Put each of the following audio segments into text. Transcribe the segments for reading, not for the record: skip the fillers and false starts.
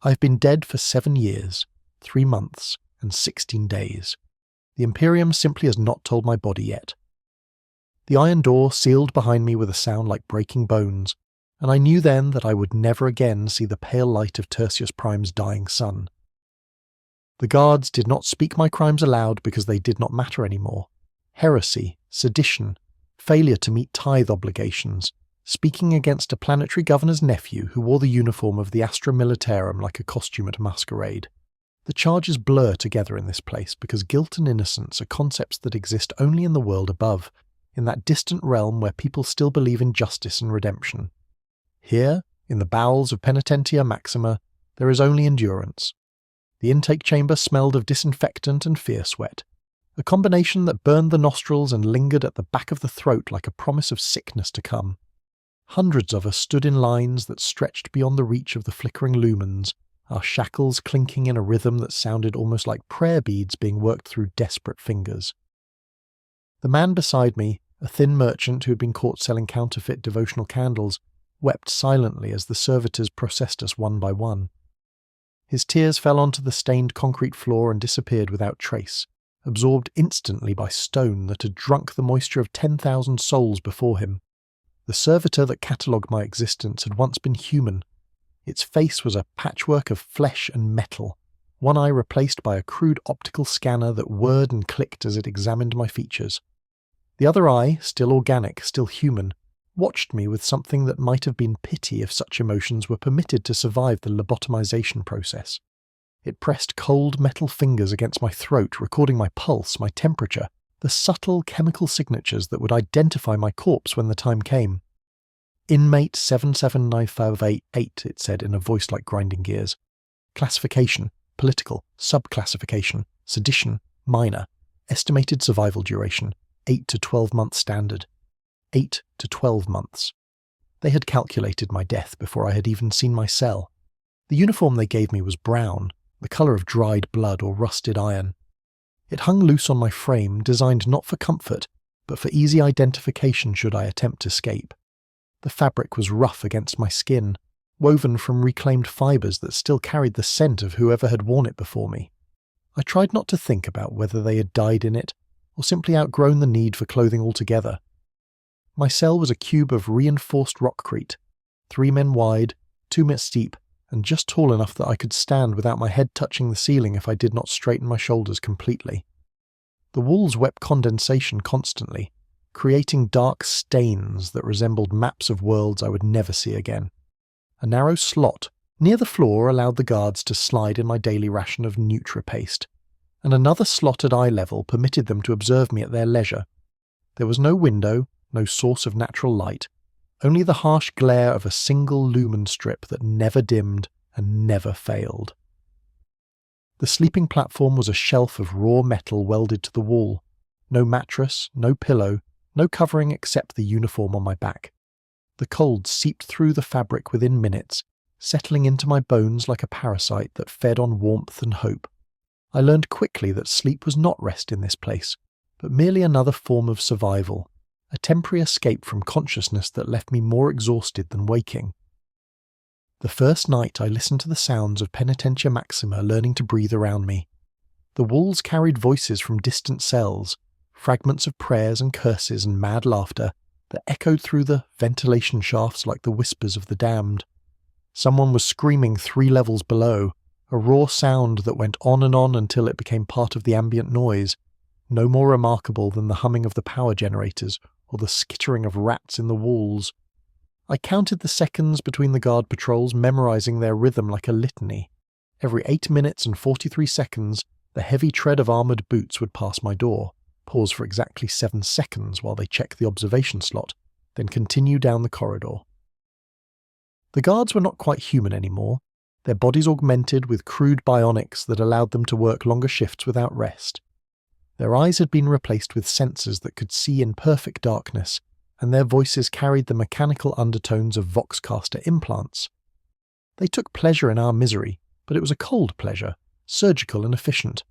I've been dead for 7 years, 3 months, and 16 days. The Imperium simply has not told my body yet. The iron door sealed behind me with a sound like breaking bones, and I knew then that I would never again see the pale light of Tertius Prime's dying sun. The guards did not speak my crimes aloud because they did not matter anymore. Heresy, sedition, failure to meet tithe obligations, speaking against a planetary governor's nephew who wore the uniform of the Astra Militarum like a costume at a masquerade. The charges blur together in this place because guilt and innocence are concepts that exist only in the world above, in that distant realm where people still believe in justice and redemption. Here, in the bowels of Penitentia Maxima, there is only endurance. The intake chamber smelled of disinfectant and fear sweat, a combination that burned the nostrils and lingered at the back of the throat like a promise of sickness to come. Hundreds of us stood in lines that stretched beyond the reach of the flickering lumens, our shackles clinking in a rhythm that sounded almost like prayer beads being worked through desperate fingers. The man beside me, a thin merchant who had been caught selling counterfeit devotional candles, wept silently as the servitors processed us one by one. His tears fell onto the stained concrete floor and disappeared without trace, absorbed instantly by stone that had drunk the moisture of 10,000 souls before him. The servitor that catalogued my existence had once been human. Its face was a patchwork of flesh and metal, one eye replaced by a crude optical scanner that whirred and clicked as it examined my features. The other eye, still organic, still human, watched me with something that might have been pity if such emotions were permitted to survive the lobotomization process. It pressed cold metal fingers against my throat, recording my pulse, my temperature, the subtle chemical signatures that would identify my corpse when the time came. Inmate 779588, it said in a voice like grinding gears. Classification, political, subclassification, sedition, minor. Estimated survival duration, 8 to 12 month standard. 8 to 12 months. They had calculated my death before I had even seen my cell. The uniform they gave me was brown, the colour of dried blood or rusted iron. It hung loose on my frame, designed not for comfort, but for easy identification should I attempt to escape. The fabric was rough against my skin, woven from reclaimed fibres that still carried the scent of whoever had worn it before me. I tried not to think about whether they had died in it, or simply outgrown the need for clothing altogether. My cell was a cube of reinforced rockcrete, 3 men wide, 2 meters steep, and just tall enough that I could stand without my head touching the ceiling if I did not straighten my shoulders completely. The walls wept condensation constantly, creating dark stains that resembled maps of worlds I would never see again. A narrow slot near the floor allowed the guards to slide in my daily ration of Nutri-paste, and another slot at eye level permitted them to observe me at their leisure. There was no window, no source of natural light, only the harsh glare of a single lumen strip that never dimmed and never failed. The sleeping platform was a shelf of raw metal welded to the wall. No mattress, no pillow, no covering except the uniform on my back. The cold seeped through the fabric within minutes, settling into my bones like a parasite that fed on warmth and hope. I learned quickly that sleep was not rest in this place, but merely another form of survival, a temporary escape from consciousness that left me more exhausted than waking. The first night I listened to the sounds of Penitentia Maxima learning to breathe around me. The walls carried voices from distant cells, fragments of prayers and curses and mad laughter that echoed through the ventilation shafts like the whispers of the damned. Someone was screaming 3 levels below, a raw sound that went on until it became part of the ambient noise, no more remarkable than the humming of the power generators or the skittering of rats in the walls. I counted the seconds between the guard patrols, memorizing their rhythm like a litany. Every 8 minutes and 43 seconds, the heavy tread of armoured boots would pass my door, pause for exactly 7 seconds while they checked the observation slot, then continue down the corridor. The guards were not quite human anymore, their bodies augmented with crude bionics that allowed them to work longer shifts without rest. Their eyes had been replaced with sensors that could see in perfect darkness, and their voices carried the mechanical undertones of Voxcaster implants. They took pleasure in our misery, but it was a cold pleasure, surgical and efficient.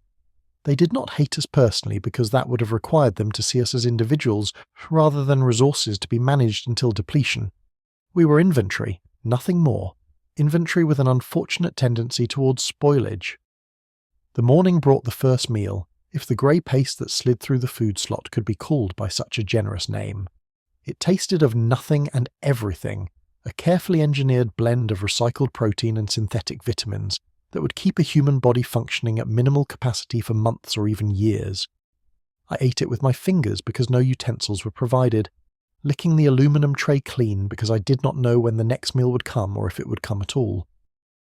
They did not hate us personally because that would have required them to see us as individuals rather than resources to be managed until depletion. We were inventory, nothing more, inventory with an unfortunate tendency towards spoilage. The morning brought the first meal, if the grey paste that slid through the food slot could be called by such a generous name. It tasted of nothing and everything, a carefully engineered blend of recycled protein and synthetic vitamins that would keep a human body functioning at minimal capacity for months or even years. I ate it with my fingers because no utensils were provided, licking the aluminum tray clean because I did not know when the next meal would come or if it would come at all.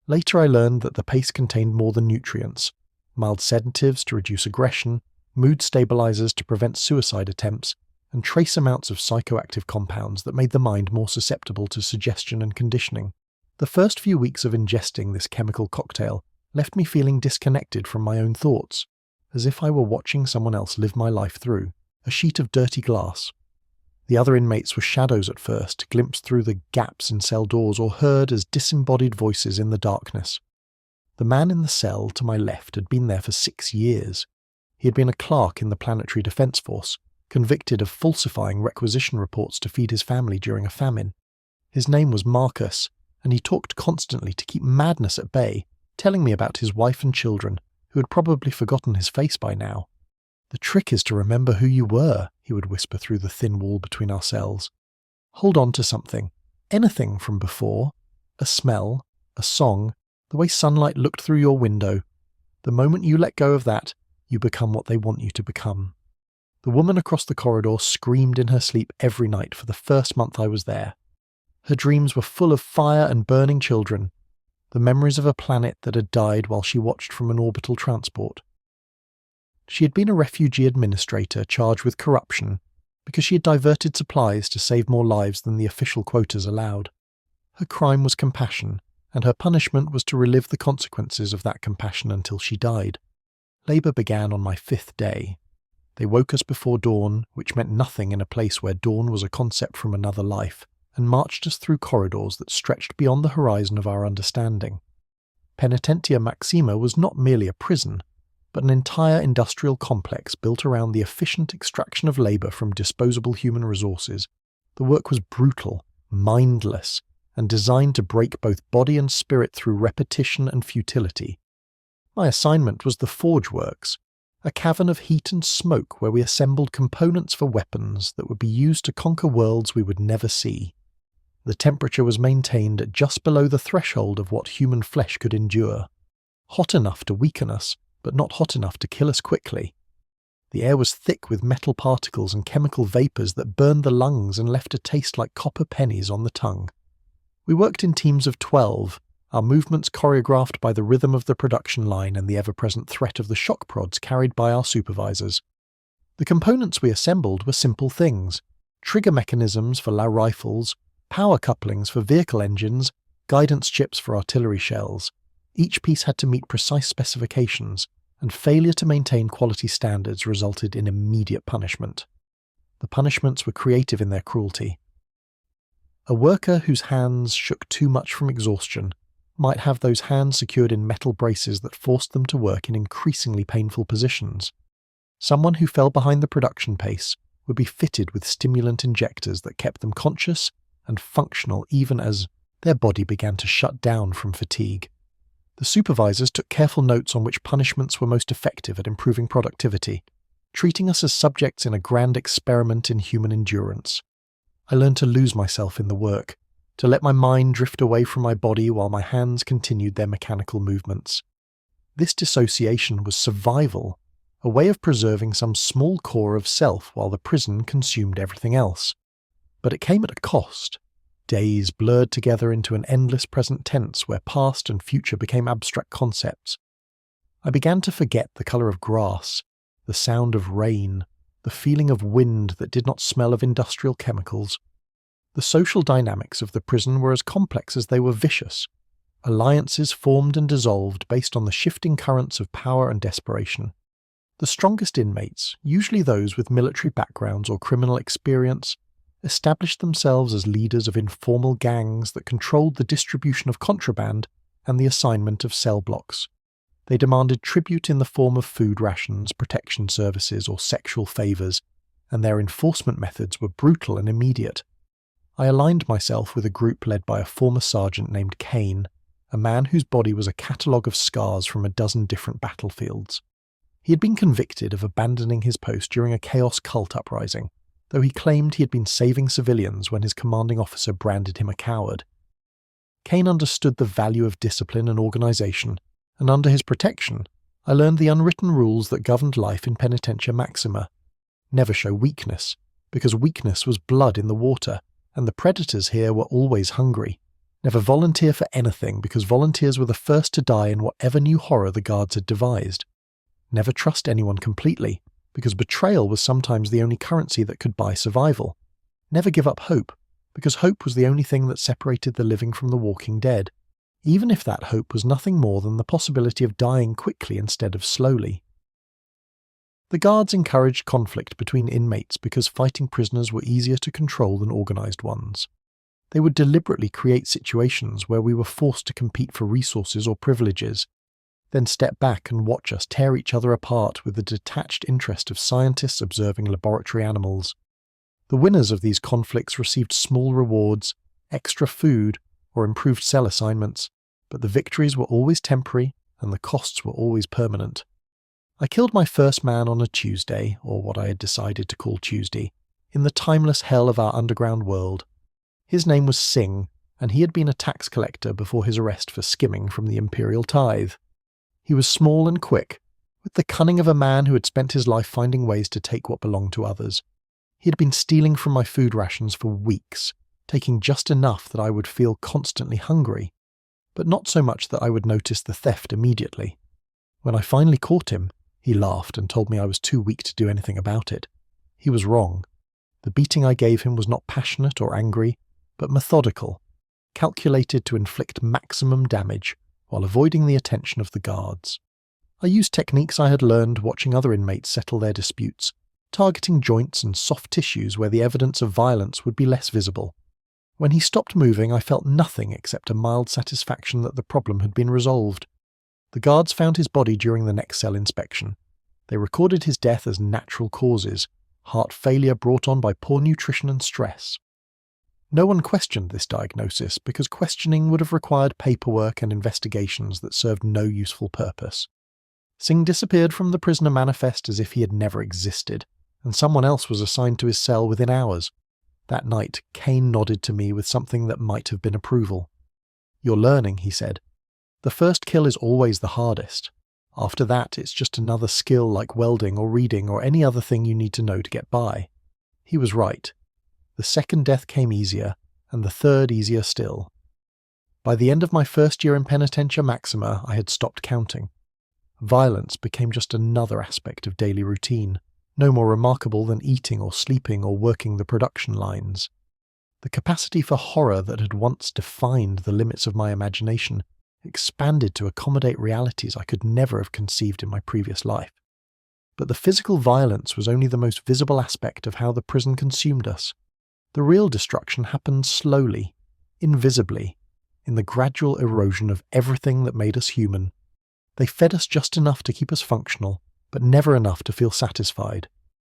Later I learned that the paste contained more than nutrients: mild sedatives to reduce aggression, mood stabilizers to prevent suicide attempts, and trace amounts of psychoactive compounds that made the mind more susceptible to suggestion and conditioning. The first few weeks of ingesting this chemical cocktail left me feeling disconnected from my own thoughts, as if I were watching someone else live my life through, a sheet of dirty glass. The other inmates were shadows at first, glimpsed through the gaps in cell doors or heard as disembodied voices in the darkness. The man in the cell to my left had been there for 6 years. He had been a clerk in the Planetary Defence Force, convicted of falsifying requisition reports to feed his family during a famine. His name was Marcus, and he talked constantly to keep madness at bay, telling me about his wife and children, who had probably forgotten his face by now. "The trick is to remember who you were," he would whisper through the thin wall between our cells. "Hold on to something, anything from before, a smell, a song, the way sunlight looked through your window. The moment you let go of that, you become what they want you to become." The woman across the corridor screamed in her sleep every night for the first month I was there. Her dreams were full of fire and burning children, the memories of a planet that had died while she watched from an orbital transport. She had been a refugee administrator charged with corruption because she had diverted supplies to save more lives than the official quotas allowed. Her crime was compassion, and her punishment was to relive the consequences of that compassion until she died. Labour began on my 5th day. They woke us before dawn, which meant nothing in a place where dawn was a concept from another life, and marched us through corridors that stretched beyond the horizon of our understanding. Penitentia Maxima was not merely a prison, but an entire industrial complex built around the efficient extraction of labour from disposable human resources. The work was brutal, mindless, and designed to break both body and spirit through repetition and futility. My assignment was the Forge Works, a cavern of heat and smoke where we assembled components for weapons that would be used to conquer worlds we would never see. The temperature was maintained at just below the threshold of what human flesh could endure. Hot enough to weaken us, but not hot enough to kill us quickly. The air was thick with metal particles and chemical vapours that burned the lungs and left a taste like copper pennies on the tongue. We worked in teams of 12, our movements choreographed by the rhythm of the production line and the ever-present threat of the shock prods carried by our supervisors. The components we assembled were simple things: trigger mechanisms for LAU rifles, power couplings for vehicle engines, guidance chips for artillery shells. Each piece had to meet precise specifications, and failure to maintain quality standards resulted in immediate punishment. The punishments were creative in their cruelty. A worker whose hands shook too much from exhaustion might have those hands secured in metal braces that forced them to work in increasingly painful positions. Someone who fell behind the production pace would be fitted with stimulant injectors that kept them conscious and functional even as their body began to shut down from fatigue. The supervisors took careful notes on which punishments were most effective at improving productivity, treating us as subjects in a grand experiment in human endurance. I learned to lose myself in the work, to let my mind drift away from my body while my hands continued their mechanical movements. This dissociation was survival, a way of preserving some small core of self while the prison consumed everything else. But it came at a cost. Days blurred together into an endless present tense where past and future became abstract concepts. I began to forget the colour of grass, the sound of rain, the feeling of wind that did not smell of industrial chemicals. The social dynamics of the prison were as complex as they were vicious. Alliances formed and dissolved based on the shifting currents of power and desperation. The strongest inmates, usually those with military backgrounds or criminal experience, established themselves as leaders of informal gangs that controlled the distribution of contraband and the assignment of cell blocks. They demanded tribute in the form of food rations, protection services, or sexual favours, and their enforcement methods were brutal and immediate. I aligned myself with a group led by a former sergeant named Kane, a man whose body was a catalogue of scars from a dozen different battlefields. He had been convicted of abandoning his post during a Chaos cult uprising, though he claimed he had been saving civilians when his commanding officer branded him a coward. Kane understood the value of discipline and organisation, and under his protection, I learned the unwritten rules that governed life in Penitentia Maxima. Never show weakness, because weakness was blood in the water, and the predators here were always hungry. Never volunteer for anything, because volunteers were the first to die in whatever new horror the guards had devised. Never trust anyone completely, because betrayal was sometimes the only currency that could buy survival. Never give up hope, because hope was the only thing that separated the living from the walking dead, even if that hope was nothing more than the possibility of dying quickly instead of slowly. The guards encouraged conflict between inmates because fighting prisoners were easier to control than organised ones. They would deliberately create situations where we were forced to compete for resources or privileges, then step back and watch us tear each other apart with the detached interest of scientists observing laboratory animals. The winners of these conflicts received small rewards, extra food, or improved cell assignments, but the victories were always temporary and the costs were always permanent. I killed my first man on a Tuesday, or what I had decided to call Tuesday, in the timeless hell of our underground world. His name was Singh, and he had been a tax collector before his arrest for skimming from the imperial tithe. He was small and quick, with the cunning of a man who had spent his life finding ways to take what belonged to others. He had been stealing from my food rations for weeks, taking just enough that I would feel constantly hungry, but not so much that I would notice the theft immediately. When I finally caught him, he laughed and told me I was too weak to do anything about it. He was wrong. The beating I gave him was not passionate or angry, but methodical, calculated to inflict maximum damage while avoiding the attention of the guards. I used techniques I had learned watching other inmates settle their disputes, targeting joints and soft tissues where the evidence of violence would be less visible. When he stopped moving, I felt nothing except a mild satisfaction that the problem had been resolved. The guards found his body during the next cell inspection. They recorded his death as natural causes, heart failure brought on by poor nutrition and stress. No one questioned this diagnosis because questioning would have required paperwork and investigations that served no useful purpose. Singh disappeared from the prisoner manifest as if he had never existed, and someone else was assigned to his cell within hours. That night, Kane nodded to me with something that might have been approval. "You're learning," he said. "The first kill is always the hardest. After that, it's just another skill like welding or reading or any other thing you need to know to get by." He was right. The second death came easier, and the third easier still. By the end of my first year in Penitentia Maxima, I had stopped counting. Violence became just another aspect of daily routine, no more remarkable than eating or sleeping or working the production lines. The capacity for horror that had once defined the limits of my imagination expanded to accommodate realities I could never have conceived in my previous life. But the physical violence was only the most visible aspect of how the prison consumed us. The real destruction happened slowly, invisibly, in the gradual erosion of everything that made us human. They fed us just enough to keep us functional, but never enough to feel satisfied.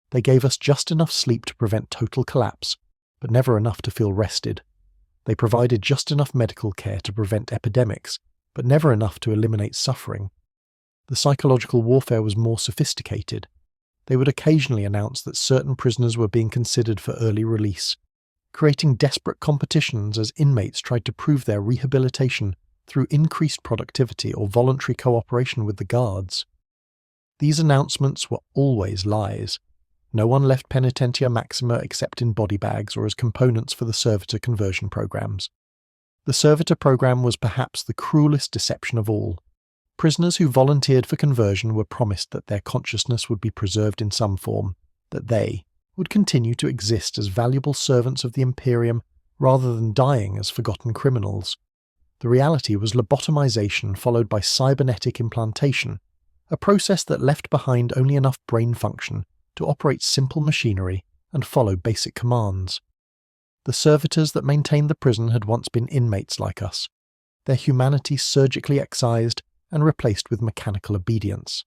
They gave us just enough sleep to prevent total collapse, but never enough to feel rested. They provided just enough medical care to prevent epidemics, but never enough to eliminate suffering. The psychological warfare was more sophisticated. They would occasionally announce that certain prisoners were being considered for early release, creating desperate competitions as inmates tried to prove their rehabilitation through increased productivity or voluntary cooperation with the guards. These announcements were always lies. No one left Penitentia Maxima except in body bags or as components for the servitor conversion programs. The servitor program was perhaps the cruelest deception of all. Prisoners who volunteered for conversion were promised that their consciousness would be preserved in some form, that they would continue to exist as valuable servants of the Imperium rather than dying as forgotten criminals. The reality was lobotomization followed by cybernetic implantation, a process that left behind only enough brain function to operate simple machinery and follow basic commands. The servitors that maintained the prison had once been inmates like us, their humanity surgically excised and replaced with mechanical obedience.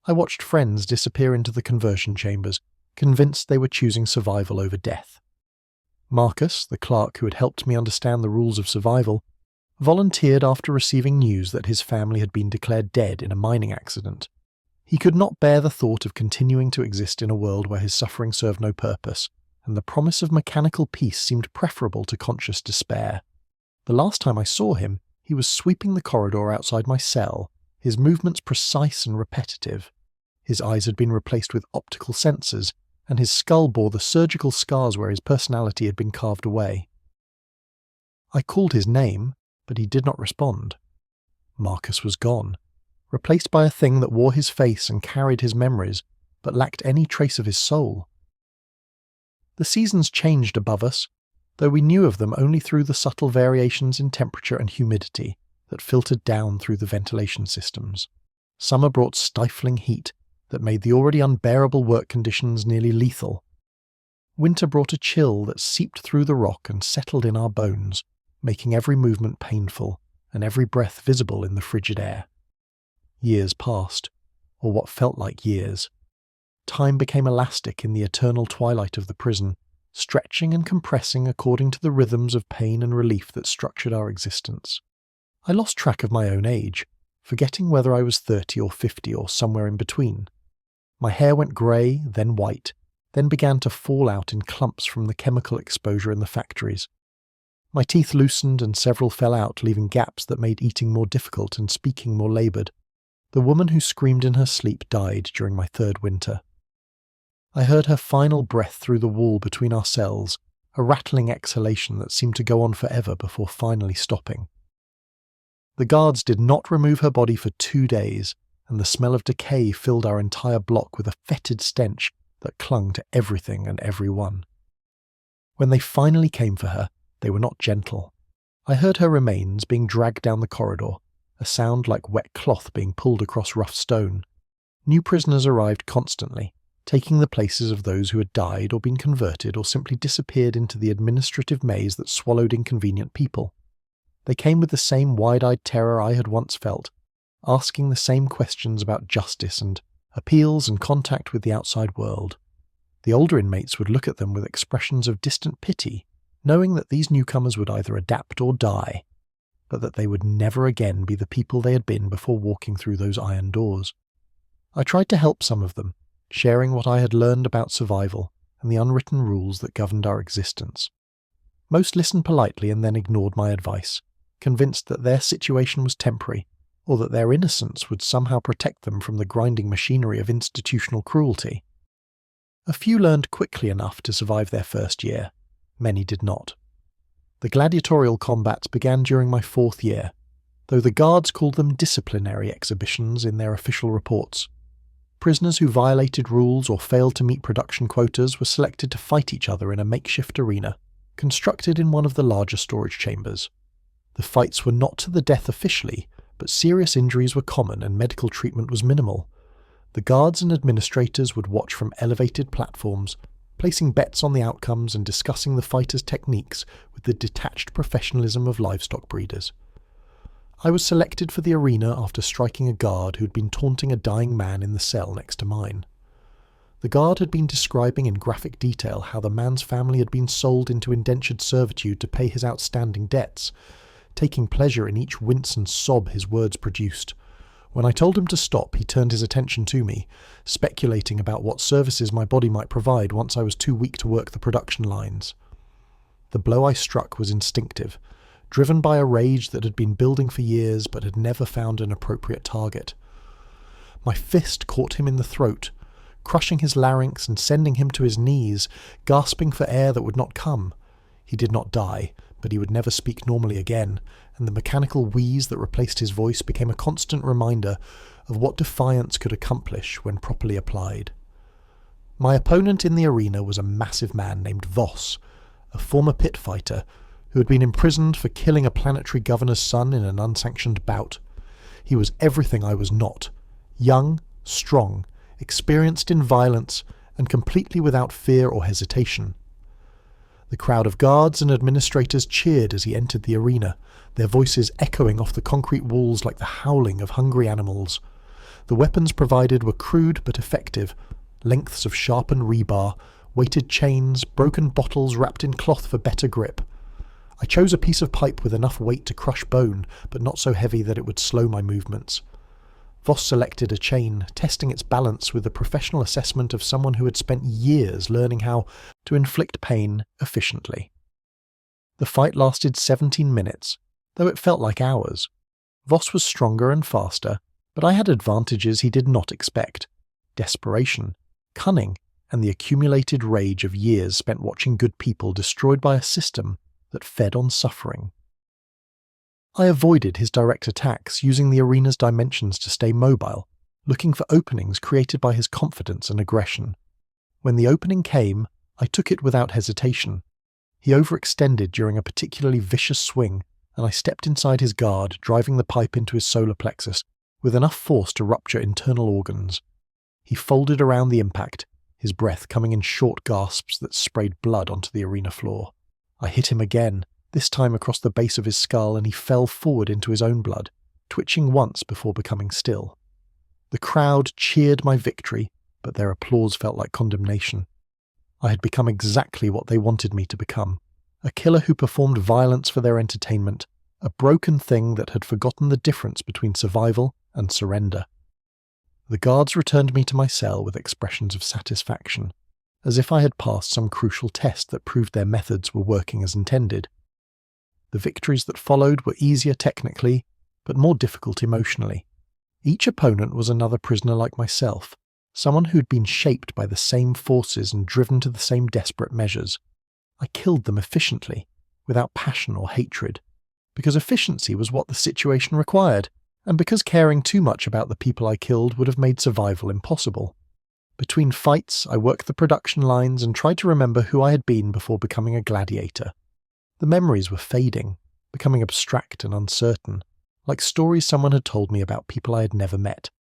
I watched friends disappear into the conversion chambers, convinced they were choosing survival over death. Marcus, the clerk who had helped me understand the rules of survival, volunteered after receiving news that his family had been declared dead in a mining accident. He could not bear the thought of continuing to exist in a world where his suffering served no purpose, and the promise of mechanical peace seemed preferable to conscious despair. The last time I saw him, he was sweeping the corridor outside my cell, his movements precise and repetitive. His eyes had been replaced with optical sensors, and his skull bore the surgical scars where his personality had been carved away. I called his name, but he did not respond. Marcus was gone, replaced by a thing that wore his face and carried his memories, but lacked any trace of his soul. The seasons changed above us, though we knew of them only through the subtle variations in temperature and humidity that filtered down through the ventilation systems. Summer brought stifling heat that made the already unbearable work conditions nearly lethal. Winter brought a chill that seeped through the rock and settled in our bones, making every movement painful and every breath visible in the frigid air. Years passed, or what felt like years. Time became elastic in the eternal twilight of the prison, stretching and compressing according to the rhythms of pain and relief that structured our existence. I lost track of my own age, forgetting whether I was 30 or 50 or somewhere in between. My hair went grey, then white, then began to fall out in clumps from the chemical exposure in the factories. My teeth loosened and several fell out, leaving gaps that made eating more difficult and speaking more laboured. The woman who screamed in her sleep died during my third winter. I heard her final breath through the wall between our cells, a rattling exhalation that seemed to go on forever before finally stopping. The guards did not remove her body for 2 days, and the smell of decay filled our entire block with a fetid stench that clung to everything and everyone. When they finally came for her, they were not gentle. I heard her remains being dragged down the corridor, a sound like wet cloth being pulled across rough stone. New prisoners arrived constantly, taking the places of those who had died or been converted or simply disappeared into the administrative maze that swallowed inconvenient people. They came with the same wide-eyed terror I had once felt, asking the same questions about justice and appeals and contact with the outside world. The older inmates would look at them with expressions of distant pity, knowing that these newcomers would either adapt or die, but that they would never again be the people they had been before walking through those iron doors. I tried to help some of them, sharing what I had learned about survival and the unwritten rules that governed our existence. Most listened politely and then ignored my advice, convinced that their situation was temporary, or that their innocence would somehow protect them from the grinding machinery of institutional cruelty. A few learned quickly enough to survive their first year. Many did not. The gladiatorial combats began during my 4th year, though the guards called them disciplinary exhibitions in their official reports. Prisoners who violated rules or failed to meet production quotas were selected to fight each other in a makeshift arena, constructed in one of the larger storage chambers. The fights were not to the death officially, but serious injuries were common and medical treatment was minimal. The guards and administrators would watch from elevated platforms, placing bets on the outcomes and discussing the fighters' techniques with the detached professionalism of livestock breeders. I was selected for the arena after striking a guard who had been taunting a dying man in the cell next to mine. The guard had been describing in graphic detail how the man's family had been sold into indentured servitude to pay his outstanding debts, taking pleasure in each wince and sob his words produced. When I told him to stop, he turned his attention to me, speculating about what services my body might provide once I was too weak to work the production lines. The blow I struck was instinctive, driven by a rage that had been building for years but had never found an appropriate target. My fist caught him in the throat, crushing his larynx and sending him to his knees, gasping for air that would not come. He did not die, but he would never speak normally again, and the mechanical wheeze that replaced his voice became a constant reminder of what defiance could accomplish when properly applied. My opponent in the arena was a massive man named Voss, a former pit fighter who had been imprisoned for killing a planetary governor's son in an unsanctioned bout. He was everything I was not: young, strong, experienced in violence, and completely without fear or hesitation. The crowd of guards and administrators cheered as he entered the arena, their voices echoing off the concrete walls like the howling of hungry animals. The weapons provided were crude but effective: lengths of sharpened rebar, weighted chains, broken bottles wrapped in cloth for better grip. I chose a piece of pipe with enough weight to crush bone, but not so heavy that it would slow my movements. Voss selected a chain, testing its balance with the professional assessment of someone who had spent years learning how to inflict pain efficiently. The fight lasted 17 minutes, though it felt like hours. Voss was stronger and faster, but I had advantages he did not expect: desperation, cunning, and the accumulated rage of years spent watching good people destroyed by a system that fed on suffering. I avoided his direct attacks, using the arena's dimensions to stay mobile, looking for openings created by his confidence and aggression. When the opening came, I took it without hesitation. He overextended during a particularly vicious swing, and I stepped inside his guard, driving the pipe into his solar plexus, with enough force to rupture internal organs. He folded around the impact, his breath coming in short gasps that sprayed blood onto the arena floor. I hit him again, this time across the base of his skull, and he fell forward into his own blood, twitching once before becoming still. The crowd cheered my victory, but their applause felt like condemnation. I had become exactly what they wanted me to become: a killer who performed violence for their entertainment, a broken thing that had forgotten the difference between survival and surrender. The guards returned me to my cell with expressions of satisfaction, as if I had passed some crucial test that proved their methods were working as intended. The victories that followed were easier technically, but more difficult emotionally. Each opponent was another prisoner like myself, someone who'd been shaped by the same forces and driven to the same desperate measures. I killed them efficiently, without passion or hatred, because efficiency was what the situation required, and because caring too much about the people I killed would have made survival impossible. Between fights, I worked the production lines and tried to remember who I had been before becoming a gladiator. The memories were fading, becoming abstract and uncertain, like stories someone had told me about people I had never met.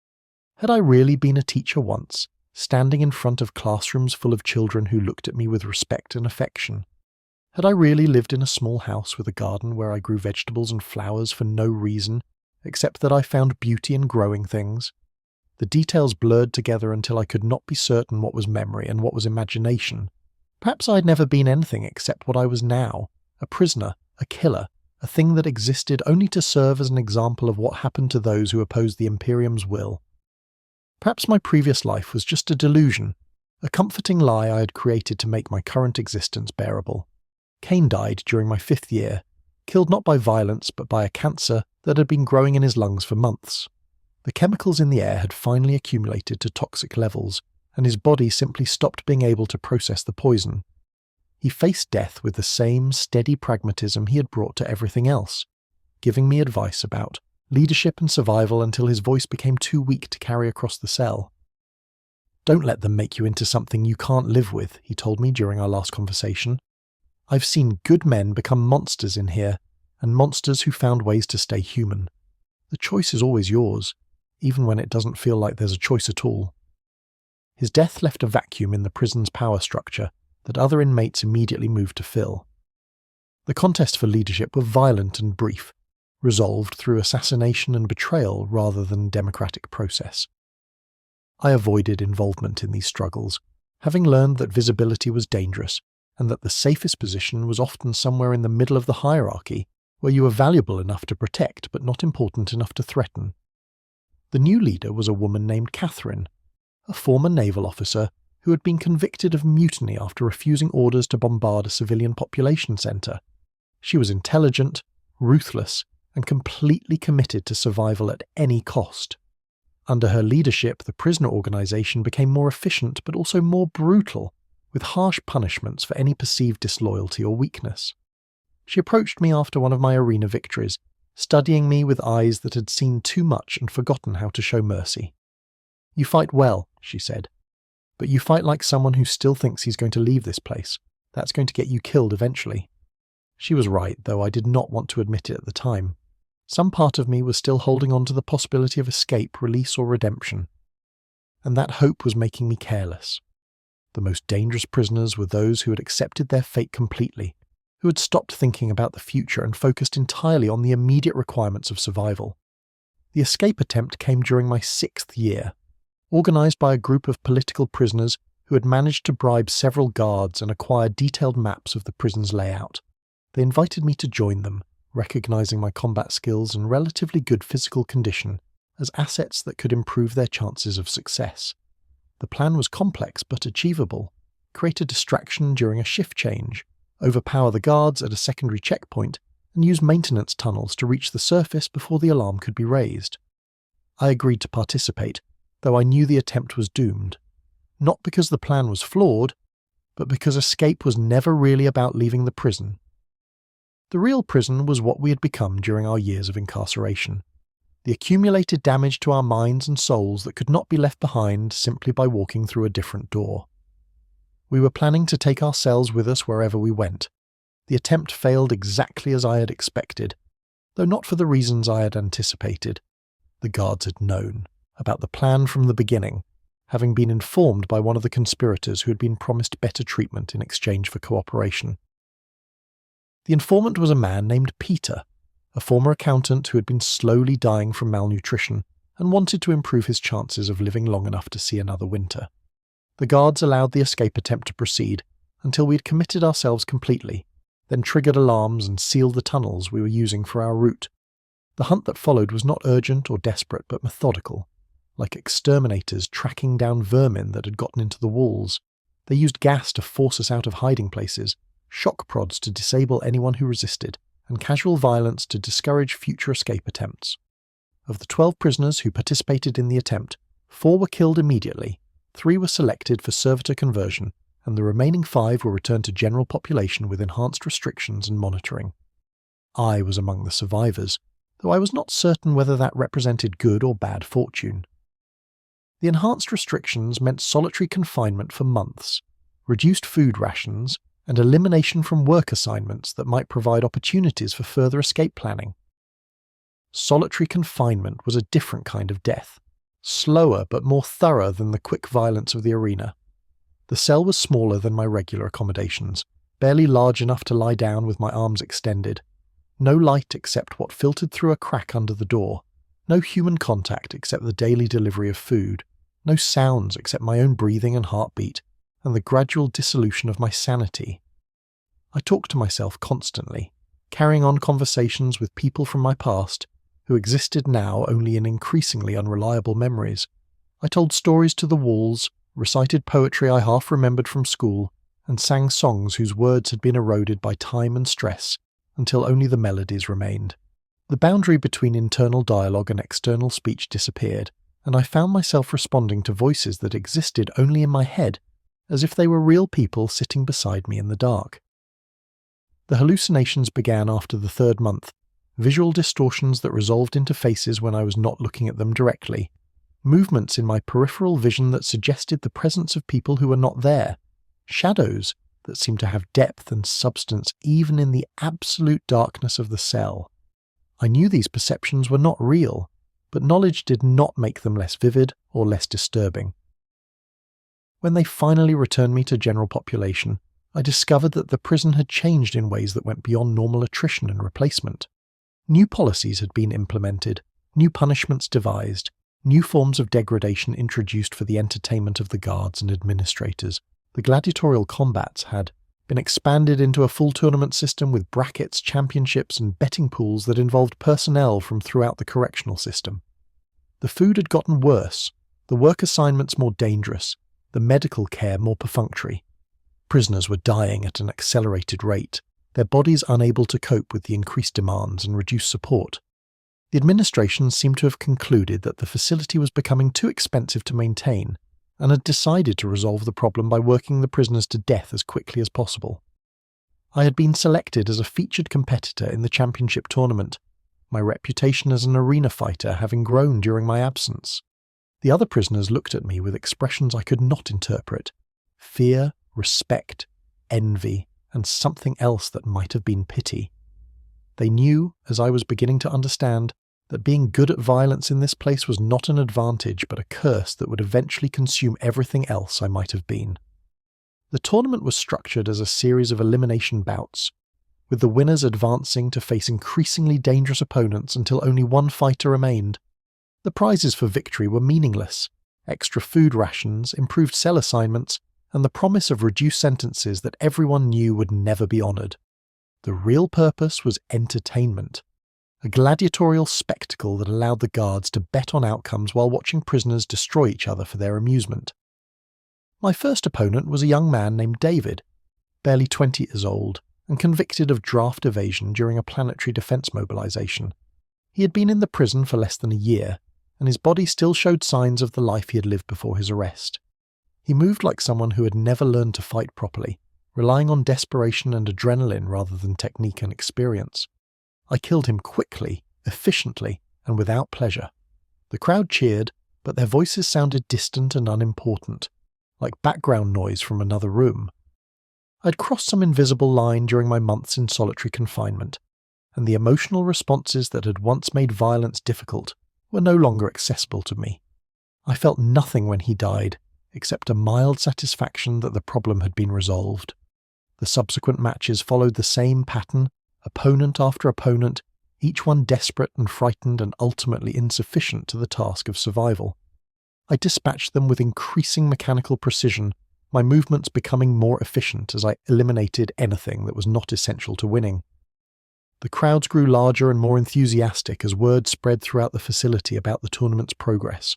Had I really been a teacher once, standing in front of classrooms full of children who looked at me with respect and affection? Had I really lived in a small house with a garden where I grew vegetables and flowers for no reason, except that I found beauty in growing things? The details blurred together until I could not be certain what was memory and what was imagination. Perhaps I had never been anything except what I was now: a prisoner, a killer, a thing that existed only to serve as an example of what happened to those who opposed the Imperium's will. Perhaps my previous life was just a delusion, a comforting lie I had created to make my current existence bearable. Cain died during my 5th year, killed not by violence but by a cancer that had been growing in his lungs for months. The chemicals in the air had finally accumulated to toxic levels, and his body simply stopped being able to process the poison. He faced death with the same steady pragmatism he had brought to everything else, giving me advice about leadership and survival until his voice became too weak to carry across the cell. "Don't let them make you into something you can't live with," he told me during our last conversation. "I've seen good men become monsters in here, and monsters who found ways to stay human. The choice is always yours, even when it doesn't feel like there's a choice at all." His death left a vacuum in the prison's power structure that other inmates immediately moved to fill. The contests for leadership were violent and brief, resolved through assassination and betrayal rather than democratic process. I avoided involvement in these struggles, having learned that visibility was dangerous, and that the safest position was often somewhere in the middle of the hierarchy, where you were valuable enough to protect but not important enough to threaten. The new leader was a woman named Catherine, a former naval officer who had been convicted of mutiny after refusing orders to bombard a civilian population centre. She was intelligent, ruthless, and completely committed to survival at any cost. Under her leadership, the prisoner organisation became more efficient but also more brutal, with harsh punishments for any perceived disloyalty or weakness. She approached me after one of my arena victories, studying me with eyes that had seen too much and forgotten how to show mercy. "You fight well," she said, "but you fight like someone who still thinks he's going to leave this place. That's going to get you killed eventually." She was right, though I did not want to admit it at the time. Some part of me was still holding on to the possibility of escape, release, or redemption. And that hope was making me careless. The most dangerous prisoners were those who had accepted their fate completely, who had stopped thinking about the future and focused entirely on the immediate requirements of survival. The escape attempt came during my 6th year, organised by a group of political prisoners who had managed to bribe several guards and acquire detailed maps of the prison's layout. They invited me to join them, recognizing my combat skills and relatively good physical condition as assets that could improve their chances of success. The plan was complex but achievable. Create a distraction during a shift change, overpower the guards at a secondary checkpoint, and use maintenance tunnels to reach the surface before the alarm could be raised. I agreed to participate, though I knew the attempt was doomed. Not because the plan was flawed, but because escape was never really about leaving the prison. The real prison was what we had become during our years of incarceration. The accumulated damage to our minds and souls that could not be left behind simply by walking through a different door. We were planning to take our cells with us wherever we went. The attempt failed exactly as I had expected, though not for the reasons I had anticipated. The guards had known about the plan from the beginning, having been informed by one of the conspirators who had been promised better treatment in exchange for cooperation. The informant was a man named Peter, a former accountant who had been slowly dying from malnutrition and wanted to improve his chances of living long enough to see another winter. The guards allowed the escape attempt to proceed until we had committed ourselves completely, then triggered alarms and sealed the tunnels we were using for our route. The hunt that followed was not urgent or desperate but methodical, like exterminators tracking down vermin that had gotten into the walls. They used gas to force us out of hiding places, shock prods to disable anyone who resisted, and casual violence to discourage future escape attempts. Of the 12 prisoners who participated in the attempt, 4 were killed immediately, 3 were selected for servitor conversion, and the remaining 5 were returned to general population with enhanced restrictions and monitoring. I was among the survivors, though I was not certain whether that represented good or bad fortune. The enhanced restrictions meant solitary confinement for months, reduced food rations, and elimination from work assignments that might provide opportunities for further escape planning. Solitary confinement was a different kind of death, slower but more thorough than the quick violence of the arena. The cell was smaller than my regular accommodations, barely large enough to lie down with my arms extended. No light except what filtered through a crack under the door, no human contact except the daily delivery of food, no sounds except my own breathing and heartbeat, and the gradual dissolution of my sanity. I talked to myself constantly, carrying on conversations with people from my past, who existed now only in increasingly unreliable memories. I told stories to the walls, recited poetry I half remembered from school, and sang songs whose words had been eroded by time and stress, until only the melodies remained. The boundary between internal dialogue and external speech disappeared, and I found myself responding to voices that existed only in my head, as if they were real people sitting beside me in the dark. The hallucinations began after the 3rd month, visual distortions that resolved into faces when I was not looking at them directly, movements in my peripheral vision that suggested the presence of people who were not there, shadows that seemed to have depth and substance even in the absolute darkness of the cell. I knew these perceptions were not real, but knowledge did not make them less vivid or less disturbing. When they finally returned me to general population, I discovered that the prison had changed in ways that went beyond normal attrition and replacement. New policies had been implemented, new punishments devised, new forms of degradation introduced for the entertainment of the guards and administrators. The gladiatorial combats had been expanded into a full tournament system with brackets, championships, and betting pools that involved personnel from throughout the correctional system. The food had gotten worse, the work assignments more dangerous, the medical care more perfunctory. Prisoners were dying at an accelerated rate, their bodies unable to cope with the increased demands and reduced support. The administration seemed to have concluded that the facility was becoming too expensive to maintain, and had decided to resolve the problem by working the prisoners to death as quickly as possible. I had been selected as a featured competitor in the championship tournament, my reputation as an arena fighter having grown during my absence. The other prisoners looked at me with expressions I could not interpret: fear, respect, envy, and something else that might have been pity. They knew, as I was beginning to understand, that being good at violence in this place was not an advantage but a curse that would eventually consume everything else I might have been. The tournament was structured as a series of elimination bouts, with the winners advancing to face increasingly dangerous opponents until only one fighter remained. The prizes for victory were meaningless: extra food rations, improved cell assignments, and the promise of reduced sentences that everyone knew would never be honoured. The real purpose was entertainment, a gladiatorial spectacle that allowed the guards to bet on outcomes while watching prisoners destroy each other for their amusement. My first opponent was a young man named David, barely 20 years old, and convicted of draft evasion during a planetary defense mobilization. He had been in the prison for less than a year, and his body still showed signs of the life he had lived before his arrest. He moved like someone who had never learned to fight properly, relying on desperation and adrenaline rather than technique and experience. I killed him quickly, efficiently, and without pleasure. The crowd cheered, but their voices sounded distant and unimportant, like background noise from another room. I'd crossed some invisible line during my months in solitary confinement, and the emotional responses that had once made violence difficult were no longer accessible to me. I felt nothing when he died, except a mild satisfaction that the problem had been resolved. The subsequent matches followed the same pattern, opponent after opponent, each one desperate and frightened and ultimately insufficient to the task of survival. I dispatched them with increasing mechanical precision, my movements becoming more efficient as I eliminated anything that was not essential to winning. The crowds grew larger and more enthusiastic as word spread throughout the facility about the tournament's progress.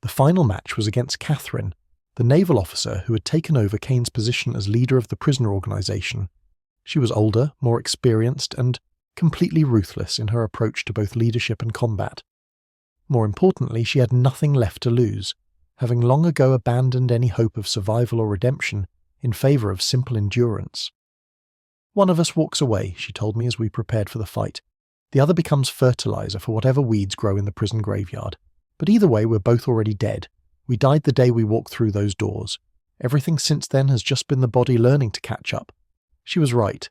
The final match was against Catherine, the naval officer who had taken over Kane's position as leader of the prisoner organization. She was older, more experienced, and completely ruthless in her approach to both leadership and combat. More importantly, she had nothing left to lose, having long ago abandoned any hope of survival or redemption in favor of simple endurance. One of us walks away, she told me as we prepared for the fight. The other becomes fertilizer for whatever weeds grow in the prison graveyard. But either way, we're both already dead. We died the day we walked through those doors. Everything since then has just been the body learning to catch up. She was right,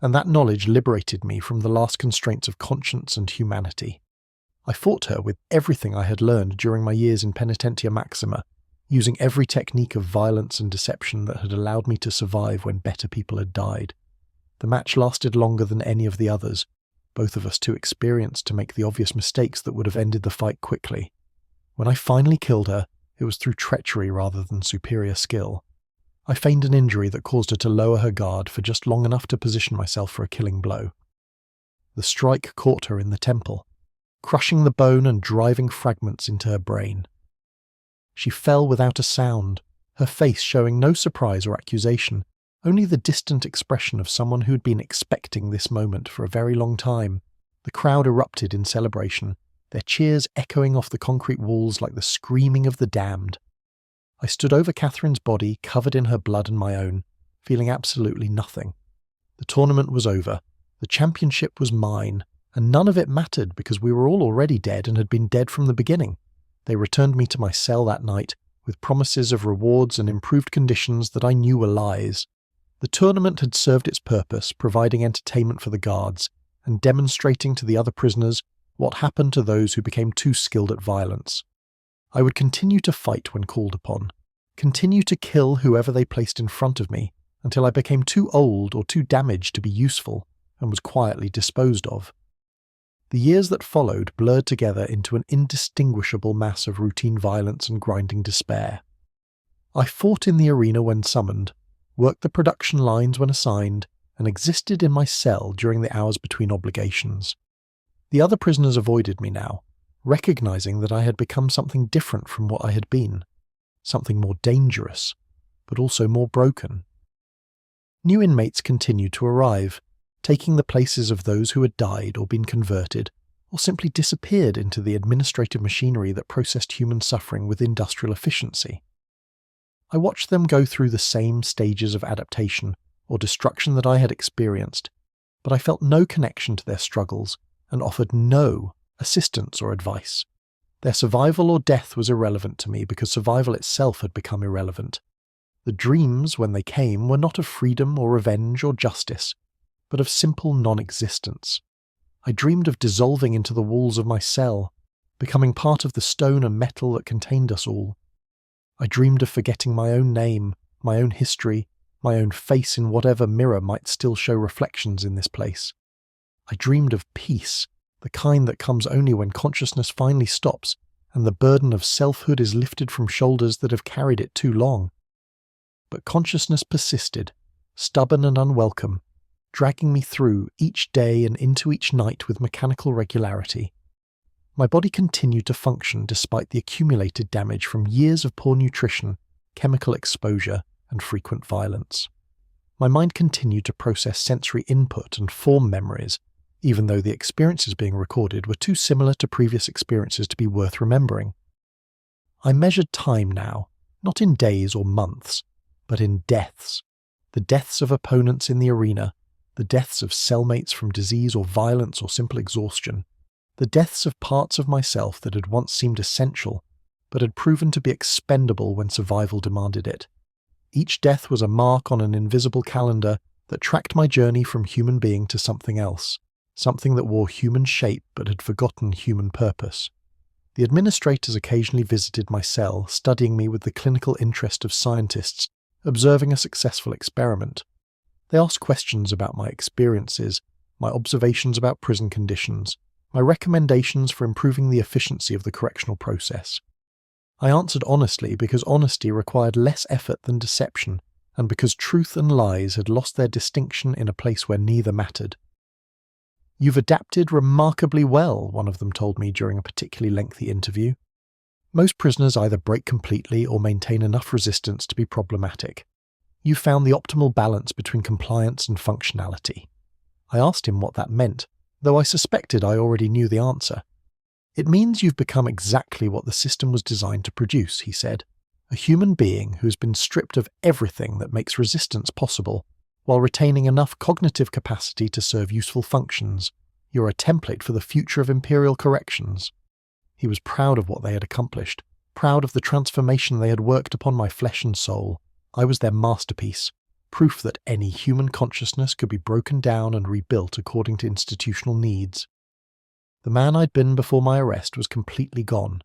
and that knowledge liberated me from the last constraints of conscience and humanity. I fought her with everything I had learned during my years in Penitentia Maxima, using every technique of violence and deception that had allowed me to survive when better people had died. The match lasted longer than any of the others, both of us too experienced to make the obvious mistakes that would have ended the fight quickly. When I finally killed her, it was through treachery rather than superior skill. I feigned an injury that caused her to lower her guard for just long enough to position myself for a killing blow. The strike caught her in the temple, crushing the bone and driving fragments into her brain. She fell without a sound, her face showing no surprise or accusation, only the distant expression of someone who had been expecting this moment for a very long time. The crowd erupted in celebration, their cheers echoing off the concrete walls like the screaming of the damned. I stood over Catherine's body, covered in her blood and my own, feeling absolutely nothing. The tournament was over, the championship was mine, and none of it mattered because we were all already dead and had been dead from the beginning. They returned me to my cell that night, with promises of rewards and improved conditions that I knew were lies. The tournament had served its purpose, providing entertainment for the guards, and demonstrating to the other prisoners what happened to those who became too skilled at violence. I would continue to fight when called upon, continue to kill whoever they placed in front of me, until I became too old or too damaged to be useful, and was quietly disposed of. The years that followed blurred together into an indistinguishable mass of routine violence and grinding despair. I fought in the arena when summoned, worked the production lines when assigned, and existed in my cell during the hours between obligations. The other prisoners avoided me now, recognizing that I had become something different from what I had been, something more dangerous, but also more broken. New inmates continued to arrive, taking the places of those who had died or been converted, or simply disappeared into the administrative machinery that processed human suffering with industrial efficiency. I watched them go through the same stages of adaptation or destruction that I had experienced, but I felt no connection to their struggles and offered no assistance or advice. Their survival or death was irrelevant to me because survival itself had become irrelevant. The dreams, when they came, were not of freedom or revenge or justice, but of simple non-existence. I dreamed of dissolving into the walls of my cell, becoming part of the stone and metal that contained us all. I dreamed of forgetting my own name, my own history, my own face in whatever mirror might still show reflections in this place. I dreamed of peace, the kind that comes only when consciousness finally stops and the burden of selfhood is lifted from shoulders that have carried it too long. But consciousness persisted, stubborn and unwelcome, dragging me through each day and into each night with mechanical regularity. My body continued to function despite the accumulated damage from years of poor nutrition, chemical exposure, and frequent violence. My mind continued to process sensory input and form memories, even though the experiences being recorded were too similar to previous experiences to be worth remembering. I measured time now, not in days or months, but in deaths. The deaths of opponents in the arena, the deaths of cellmates from disease or violence or simple exhaustion, the deaths of parts of myself that had once seemed essential, but had proven to be expendable when survival demanded it. Each death was a mark on an invisible calendar that tracked my journey from human being to something else, something that wore human shape but had forgotten human purpose. The administrators occasionally visited my cell, studying me with the clinical interest of scientists observing a successful experiment. They asked questions about my experiences, my observations about prison conditions, my recommendations for improving the efficiency of the correctional process. I answered honestly because honesty required less effort than deception, and because truth and lies had lost their distinction in a place where neither mattered. "You've adapted remarkably well," one of them told me during a particularly lengthy interview. "Most prisoners either break completely or maintain enough resistance to be problematic. You found the optimal balance between compliance and functionality." I asked him what that meant, though I suspected I already knew the answer. "It means you've become exactly what the system was designed to produce," he said. "A human being who has been stripped of everything that makes resistance possible, while retaining enough cognitive capacity to serve useful functions. You're a template for the future of Imperial corrections." He was proud of what they had accomplished, proud of the transformation they had worked upon my flesh and soul. I was their masterpiece, proof that any human consciousness could be broken down and rebuilt according to institutional needs. The man I'd been before my arrest was completely gone,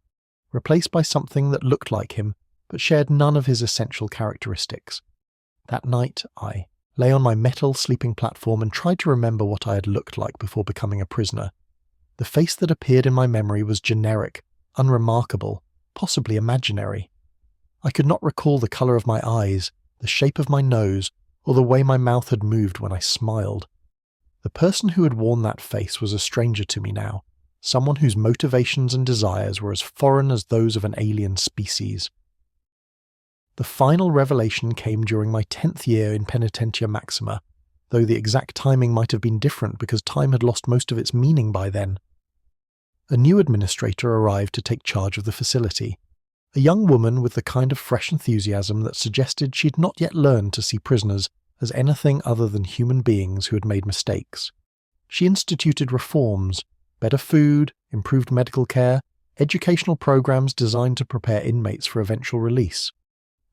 replaced by something that looked like him, but shared none of his essential characteristics. That night, I lay on my metal sleeping platform and tried to remember what I had looked like before becoming a prisoner. The face that appeared in my memory was generic, unremarkable, possibly imaginary. I could not recall the colour of my eyes, the shape of my nose, or the way my mouth had moved when I smiled. The person who had worn that face was a stranger to me now, someone whose motivations and desires were as foreign as those of an alien species. The final revelation came during my 10th year in Penitentia Maxima, though the exact timing might have been different because time had lost most of its meaning by then. A new administrator arrived to take charge of the facility, a young woman with the kind of fresh enthusiasm that suggested she'd not yet learned to see prisoners as anything other than human beings who had made mistakes. She instituted reforms, better food, improved medical care, educational programs designed to prepare inmates for eventual release.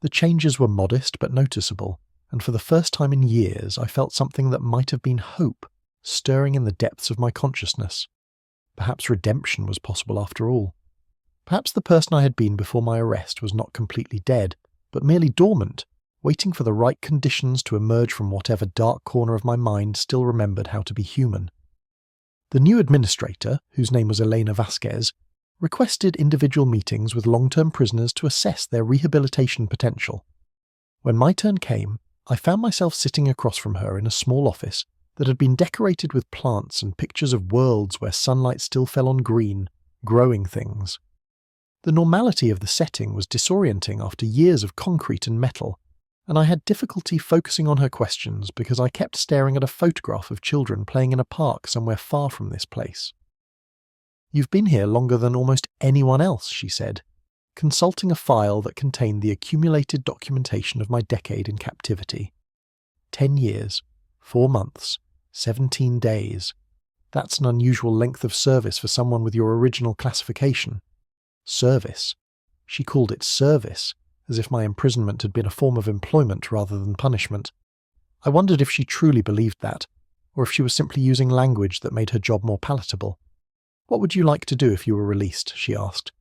The changes were modest but noticeable, and for the first time in years I felt something that might have been hope stirring in the depths of my consciousness. Perhaps redemption was possible after all. Perhaps the person I had been before my arrest was not completely dead, but merely dormant, waiting for the right conditions to emerge from whatever dark corner of my mind still remembered how to be human. The new administrator, whose name was Elena Vasquez, requested individual meetings with long-term prisoners to assess their rehabilitation potential. When my turn came, I found myself sitting across from her in a small office that had been decorated with plants and pictures of worlds where sunlight still fell on green, growing things. The normality of the setting was disorienting after years of concrete and metal, and I had difficulty focusing on her questions because I kept staring at a photograph of children playing in a park somewhere far from this place. "You've been here longer than almost anyone else," she said, consulting a file that contained the accumulated documentation of my decade in captivity. 10 years, 4 months, 17 days. That's an unusual length of service for someone with your original classification. Service. She called it service, as if my imprisonment had been a form of employment rather than punishment. I wondered if she truly believed that, or if she was simply using language that made her job more palatable. "What would you like to do if you were released?" she asked,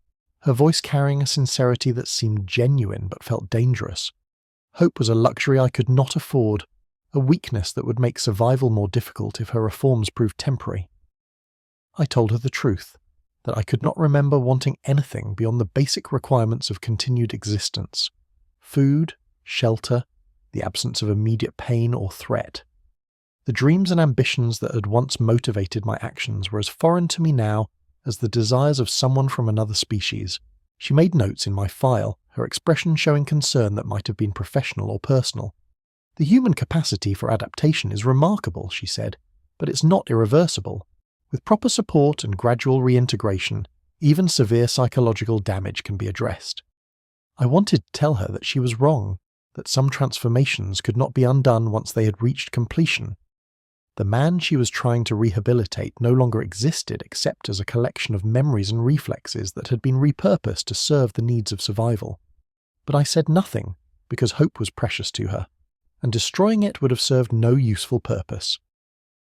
her voice carrying a sincerity that seemed genuine but felt dangerous. Hope was a luxury I could not afford, a weakness that would make survival more difficult if her reforms proved temporary. I told her the truth, that I could not remember wanting anything beyond the basic requirements of continued existence: food, shelter, the absence of immediate pain or threat. The dreams and ambitions that had once motivated my actions were as foreign to me now as the desires of someone from another species. She made notes in my file, her expression showing concern that might have been professional or personal. The human capacity for adaptation is remarkable, she said, but it's not irreversible. With proper support and gradual reintegration, even severe psychological damage can be addressed. I wanted to tell her that she was wrong, that some transformations could not be undone once they had reached completion. The man she was trying to rehabilitate no longer existed except as a collection of memories and reflexes that had been repurposed to serve the needs of survival. But I said nothing, because hope was precious to her, and destroying it would have served no useful purpose.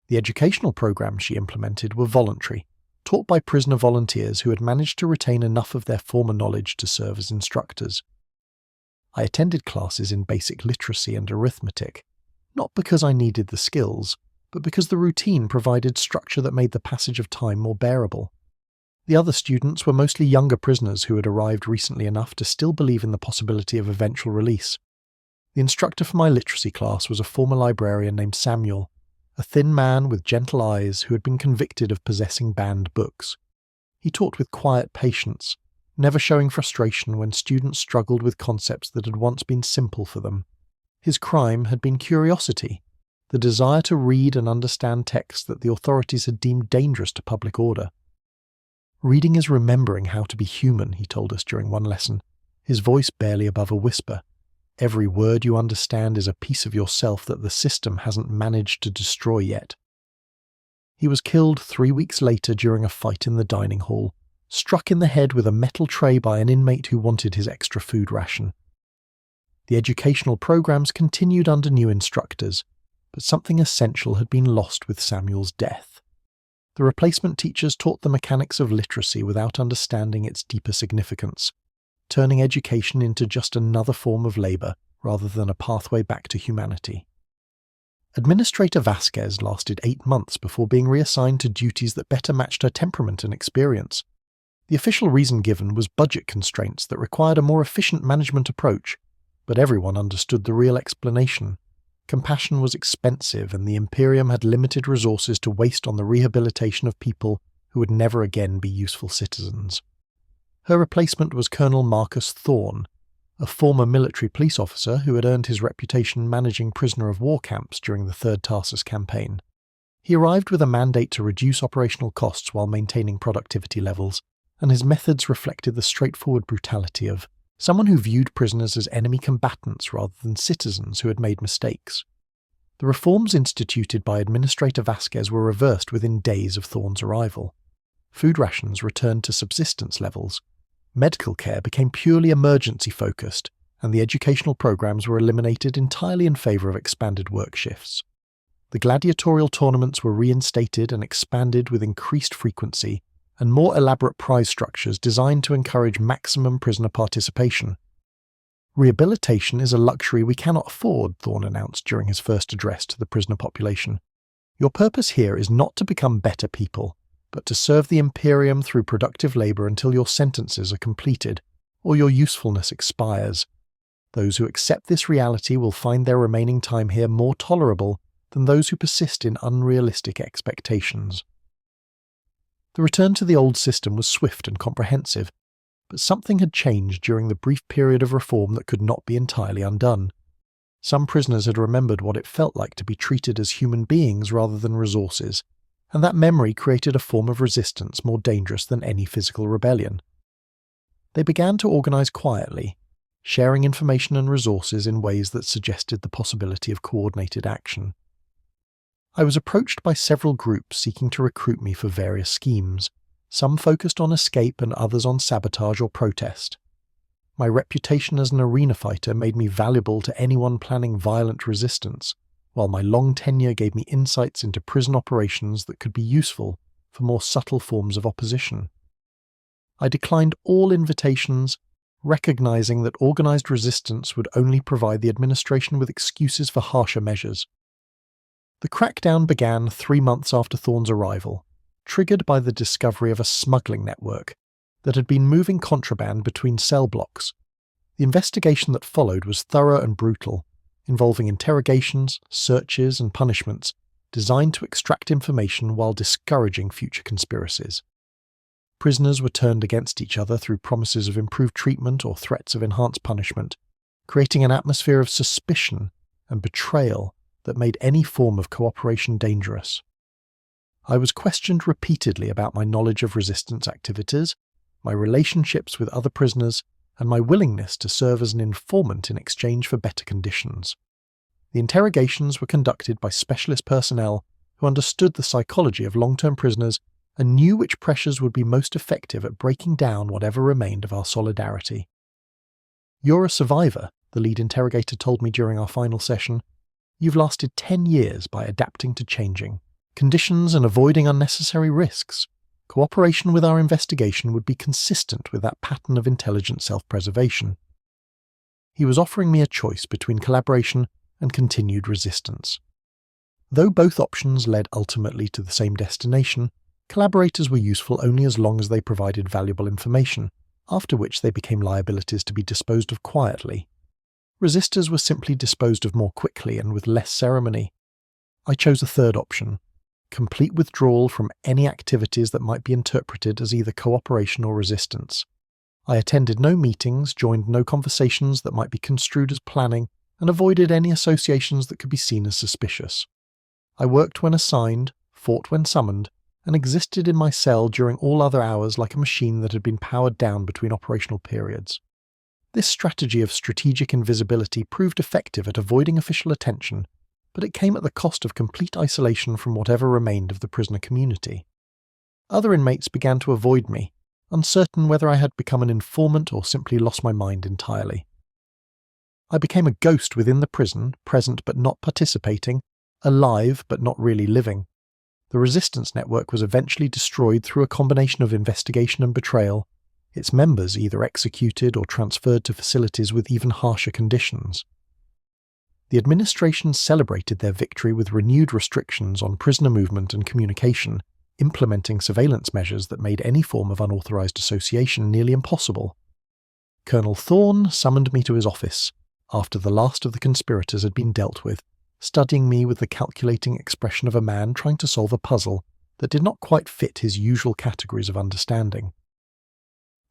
The educational programs she implemented were voluntary, taught by prisoner volunteers who had managed to retain enough of their former knowledge to serve as instructors. I attended classes in basic literacy and arithmetic, not because I needed the skills, but because the routine provided structure that made the passage of time more bearable. The other students were mostly younger prisoners who had arrived recently enough to still believe in the possibility of eventual release. The instructor for my literacy class was a former librarian named Samuel, a thin man with gentle eyes who had been convicted of possessing banned books. He taught with quiet patience, never showing frustration when students struggled with concepts that had once been simple for them. His crime had been curiosity, the desire to read and understand texts that the authorities had deemed dangerous to public order. Reading is remembering how to be human, he told us during one lesson, his voice barely above a whisper. Every word you understand is a piece of yourself that the system hasn't managed to destroy yet. He was killed 3 weeks later during a fight in the dining hall, struck in the head with a metal tray by an inmate who wanted his extra food ration. The educational programs continued under new instructors, but something essential had been lost with Samuel's death. The replacement teachers taught the mechanics of literacy without understanding its deeper significance, turning education into just another form of labour rather than a pathway back to humanity. Administrator Vasquez lasted 8 months before being reassigned to duties that better matched her temperament and experience. The official reason given was budget constraints that required a more efficient management approach, but everyone understood the real explanation. Compassion was expensive, and the Imperium had limited resources to waste on the rehabilitation of people who would never again be useful citizens. Her replacement was Colonel Marcus Thorne, a former military police officer who had earned his reputation managing prisoner of war camps during the Third Tarsus campaign. He arrived with a mandate to reduce operational costs while maintaining productivity levels, and his methods reflected the straightforward brutality of someone who viewed prisoners as enemy combatants rather than citizens who had made mistakes. The reforms instituted by Administrator Vasquez were reversed within days of Thorne's arrival. Food rations returned to subsistence levels. Medical care became purely emergency-focused, and the educational programs were eliminated entirely in favour of expanded work shifts. The gladiatorial tournaments were reinstated and expanded with increased frequency, and more elaborate prize structures designed to encourage maximum prisoner participation. Rehabilitation is a luxury we cannot afford, Thorne announced during his first address to the prisoner population. Your purpose here is not to become better people, but to serve the Imperium through productive labour until your sentences are completed, or your usefulness expires. Those who accept this reality will find their remaining time here more tolerable than those who persist in unrealistic expectations. The return to the old system was swift and comprehensive, but something had changed during the brief period of reform that could not be entirely undone. Some prisoners had remembered what it felt like to be treated as human beings rather than resources, and that memory created a form of resistance more dangerous than any physical rebellion. They began to organize quietly, sharing information and resources in ways that suggested the possibility of coordinated action. I was approached by several groups seeking to recruit me for various schemes, some focused on escape and others on sabotage or protest. My reputation as an arena fighter made me valuable to anyone planning violent resistance, while my long tenure gave me insights into prison operations that could be useful for more subtle forms of opposition. I declined all invitations, recognizing that organized resistance would only provide the administration with excuses for harsher measures. The crackdown began 3 months after Thorne's arrival, triggered by the discovery of a smuggling network that had been moving contraband between cell blocks. The investigation that followed was thorough and brutal, involving interrogations, searches, and punishments designed to extract information while discouraging future conspiracies. Prisoners were turned against each other through promises of improved treatment or threats of enhanced punishment, creating an atmosphere of suspicion and betrayal that made any form of cooperation dangerous. I was questioned repeatedly about my knowledge of resistance activities, my relationships with other prisoners, and my willingness to serve as an informant in exchange for better conditions. The interrogations were conducted by specialist personnel who understood the psychology of long-term prisoners and knew which pressures would be most effective at breaking down whatever remained of our solidarity. "You're a survivor," the lead interrogator told me during our final session. "You've lasted 10 years by adapting to changing conditions and avoiding unnecessary risks. Cooperation with our investigation would be consistent with that pattern of intelligent self-preservation." He was offering me a choice between collaboration and continued resistance. Though both options led ultimately to the same destination, collaborators were useful only as long as they provided valuable information, after which they became liabilities to be disposed of quietly. Resistors were simply disposed of more quickly and with less ceremony. I chose a third option: complete withdrawal from any activities that might be interpreted as either cooperation or resistance. I attended no meetings, joined no conversations that might be construed as planning, and avoided any associations that could be seen as suspicious. I worked when assigned, fought when summoned, and existed in my cell during all other hours like a machine that had been powered down between operational periods. This strategy of strategic invisibility proved effective at avoiding official attention, but it came at the cost of complete isolation from whatever remained of the prisoner community. Other inmates began to avoid me, uncertain whether I had become an informant or simply lost my mind entirely. I became a ghost within the prison, present but not participating, alive but not really living. The resistance network was eventually destroyed through a combination of investigation and betrayal, its members either executed or transferred to facilities with even harsher conditions. The administration celebrated their victory with renewed restrictions on prisoner movement and communication, implementing surveillance measures that made any form of unauthorized association nearly impossible. Colonel Thorne summoned me to his office, after the last of the conspirators had been dealt with, studying me with the calculating expression of a man trying to solve a puzzle that did not quite fit his usual categories of understanding.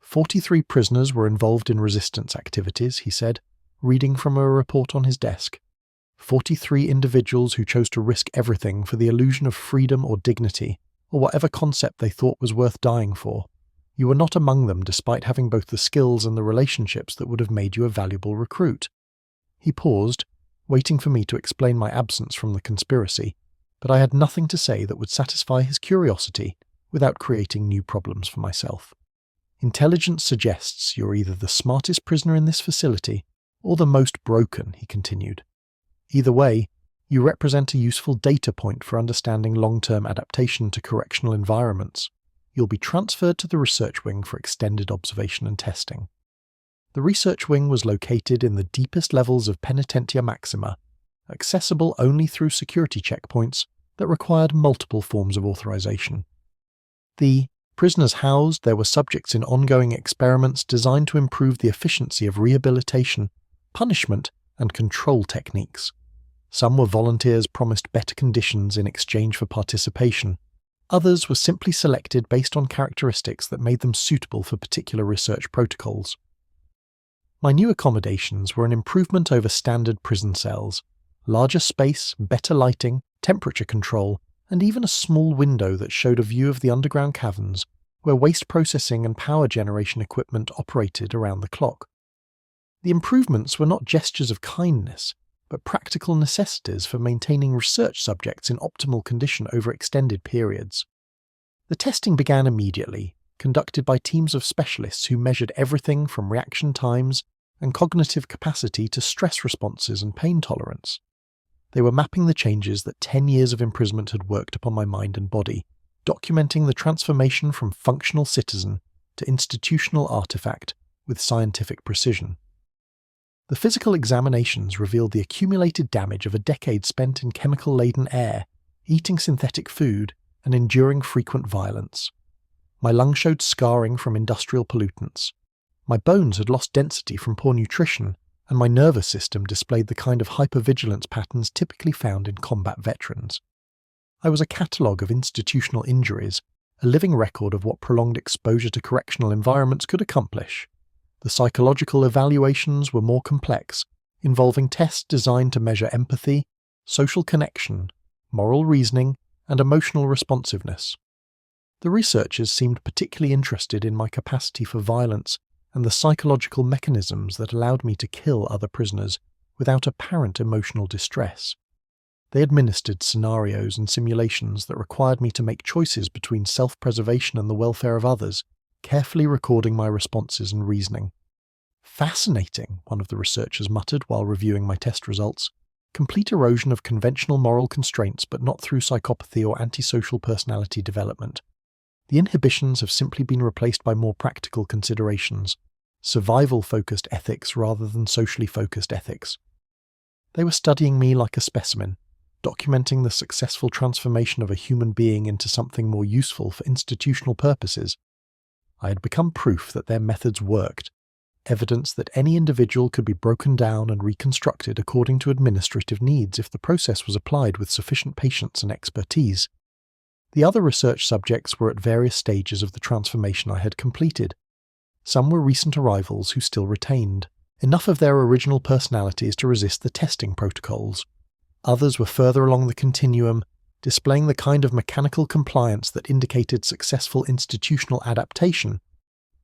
43 prisoners were involved in resistance activities, he said, reading from a report on his desk. 43 individuals who chose to risk everything for the illusion of freedom or dignity, or whatever concept they thought was worth dying for. You were not among them despite having both the skills and the relationships that would have made you a valuable recruit. He paused, waiting for me to explain my absence from the conspiracy, but I had nothing to say that would satisfy his curiosity without creating new problems for myself. "Intelligence suggests you're either the smartest prisoner in this facility or the most broken," he continued. "Either way, you represent a useful data point for understanding long-term adaptation to correctional environments. You'll be transferred to the research wing for extended observation and testing." The research wing was located in the deepest levels of Penitentia Maxima, accessible only through security checkpoints that required multiple forms of authorization. The prisoners housed there were subjects in ongoing experiments designed to improve the efficiency of rehabilitation, punishment, and control techniques. Some were volunteers promised better conditions in exchange for participation. Others were simply selected based on characteristics that made them suitable for particular research protocols. My new accommodations were an improvement over standard prison cells: larger space, better lighting, temperature control, and even a small window that showed a view of the underground caverns, where waste processing and power generation equipment operated around the clock. The improvements were not gestures of kindness, but practical necessities for maintaining research subjects in optimal condition over extended periods. The testing began immediately, conducted by teams of specialists who measured everything from reaction times and cognitive capacity to stress responses and pain tolerance. They were mapping the changes that 10 years of imprisonment had worked upon my mind and body, documenting the transformation from functional citizen to institutional artifact with scientific precision. The physical examinations revealed the accumulated damage of a decade spent in chemical-laden air, eating synthetic food, and enduring frequent violence. My lungs showed scarring from industrial pollutants. My bones had lost density from poor nutrition, and my nervous system displayed the kind of hypervigilance patterns typically found in combat veterans. I was a catalogue of institutional injuries, a living record of what prolonged exposure to correctional environments could accomplish. The psychological evaluations were more complex, involving tests designed to measure empathy, social connection, moral reasoning, and emotional responsiveness. The researchers seemed particularly interested in my capacity for violence and the psychological mechanisms that allowed me to kill other prisoners without apparent emotional distress. They administered scenarios and simulations that required me to make choices between self-preservation and the welfare of others, carefully recording my responses and reasoning. "Fascinating," one of the researchers muttered while reviewing my test results. "Complete erosion of conventional moral constraints, but not through psychopathy or antisocial personality development. The inhibitions have simply been replaced by more practical considerations, survival-focused ethics rather than socially focused ethics." They were studying me like a specimen, documenting the successful transformation of a human being into something more useful for institutional purposes. I had become proof that their methods worked, evidence that any individual could be broken down and reconstructed according to administrative needs if the process was applied with sufficient patience and expertise. The other research subjects were at various stages of the transformation I had completed. Some were recent arrivals who still retained enough of their original personalities to resist the testing protocols. Others were further along the continuum, displaying the kind of mechanical compliance that indicated successful institutional adaptation.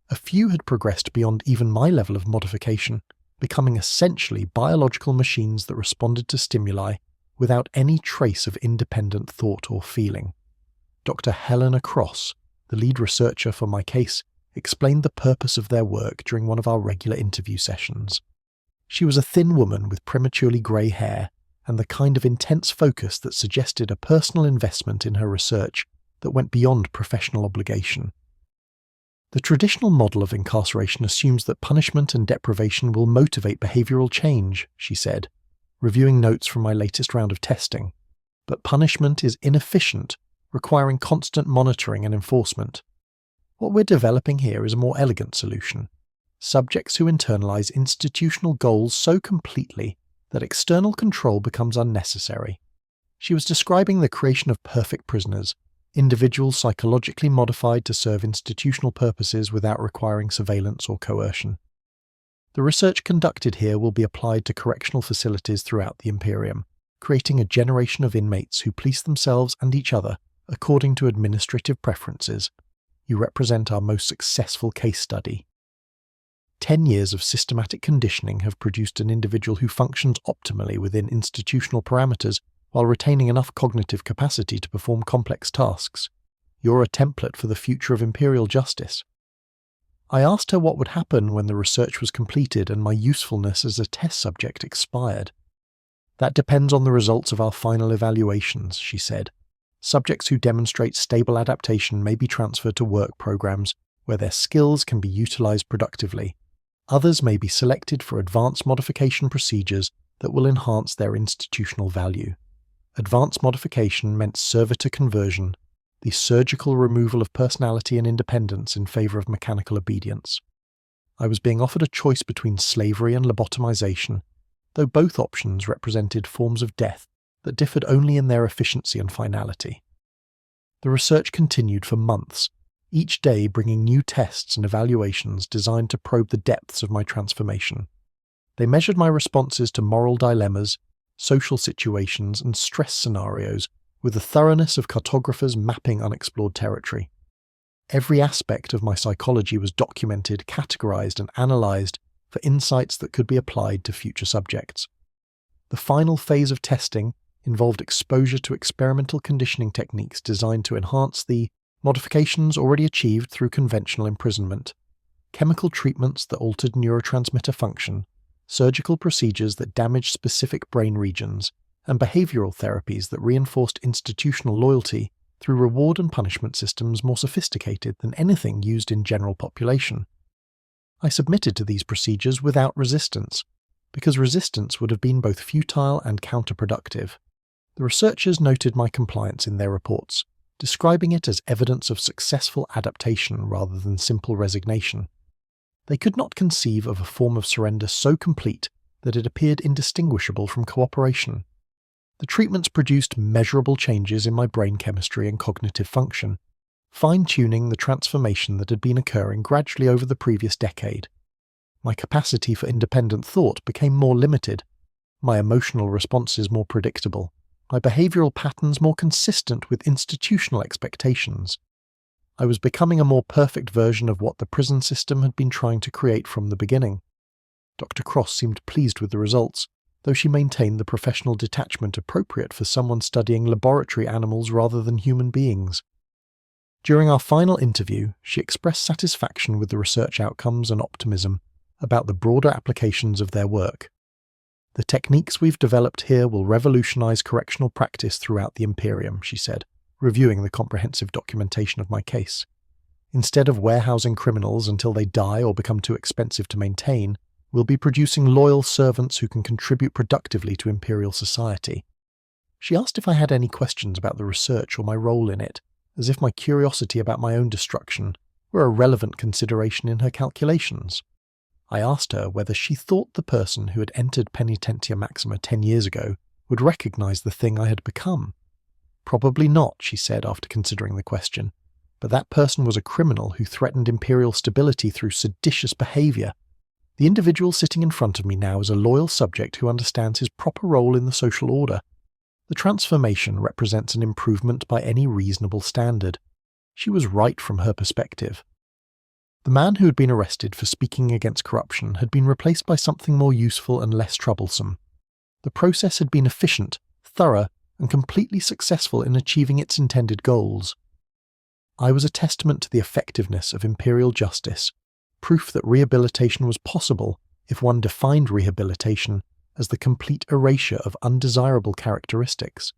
A few had progressed beyond even my level of modification, becoming essentially biological machines that responded to stimuli without any trace of independent thought or feeling. Dr. Helena Cross, the lead researcher for my case, explained the purpose of their work during one of our regular interview sessions. She was a thin woman with prematurely grey hair and the kind of intense focus that suggested a personal investment in her research that went beyond professional obligation. "The traditional model of incarceration assumes that punishment and deprivation will motivate behavioural change," she said, reviewing notes from my latest round of testing. "But punishment is inefficient, requiring constant monitoring and enforcement. What we're developing here is a more elegant solution. Subjects who internalise institutional goals so completely that external control becomes unnecessary." She was describing the creation of perfect prisoners, individuals psychologically modified to serve institutional purposes without requiring surveillance or coercion. The research conducted here will be applied to correctional facilities throughout the Imperium, creating a generation of inmates who police themselves and each other according to administrative preferences. You represent our most successful case study. 10 years of systematic conditioning have produced an individual who functions optimally within institutional parameters while retaining enough cognitive capacity to perform complex tasks. You're a template for the future of imperial justice. I asked her what would happen when the research was completed and my usefulness as a test subject expired. "That depends on the results of our final evaluations," she said. "Subjects who demonstrate stable adaptation may be transferred to work programs where their skills can be utilized productively. Others may be selected for advanced modification procedures that will enhance their institutional value." Advanced modification meant servitor conversion, the surgical removal of personality and independence in favor of mechanical obedience. I was being offered a choice between slavery and lobotomization, though both options represented forms of death that differed only in their efficiency and finality. The research continued for months, each day bringing new tests and evaluations designed to probe the depths of my transformation. They measured my responses to moral dilemmas, social situations, and stress scenarios with the thoroughness of cartographers mapping unexplored territory. Every aspect of my psychology was documented, categorized, and analyzed for insights that could be applied to future subjects. The final phase of testing involved exposure to experimental conditioning techniques designed to enhance the modifications already achieved through conventional imprisonment, chemical treatments that altered neurotransmitter function, surgical procedures that damaged specific brain regions, and behavioral therapies that reinforced institutional loyalty through reward and punishment systems more sophisticated than anything used in general population. I submitted to these procedures without resistance, because resistance would have been both futile and counterproductive. The researchers noted my compliance in their reports, describing it as evidence of successful adaptation rather than simple resignation. They could not conceive of a form of surrender so complete that it appeared indistinguishable from cooperation. The treatments produced measurable changes in my brain chemistry and cognitive function, fine-tuning the transformation that had been occurring gradually over the previous decade. My capacity for independent thought became more limited, my emotional responses more predictable, my behavioral patterns more consistent with institutional expectations. I was becoming a more perfect version of what the prison system had been trying to create from the beginning. Dr. Cross seemed pleased with the results, though she maintained the professional detachment appropriate for someone studying laboratory animals rather than human beings. During our final interview, she expressed satisfaction with the research outcomes and optimism about the broader applications of their work. "The techniques we've developed here will revolutionize correctional practice throughout the Imperium," she said, reviewing the comprehensive documentation of my case. "Instead of warehousing criminals until they die or become too expensive to maintain, we'll be producing loyal servants who can contribute productively to Imperial society." She asked if I had any questions about the research or my role in it, as if my curiosity about my own destruction were a relevant consideration in her calculations. I asked her whether she thought the person who had entered Penitentia Maxima 10 years ago would recognize the thing I had become. "Probably not," she said after considering the question, "but that person was a criminal who threatened Imperial stability through seditious behavior. The individual sitting in front of me now is a loyal subject who understands his proper role in the social order. The transformation represents an improvement by any reasonable standard." She was right from her perspective. The man who had been arrested for speaking against corruption had been replaced by something more useful and less troublesome. The process had been efficient, thorough, and completely successful in achieving its intended goals. I was a testament to the effectiveness of imperial justice, proof that rehabilitation was possible if one defined rehabilitation as the complete erasure of undesirable characteristics.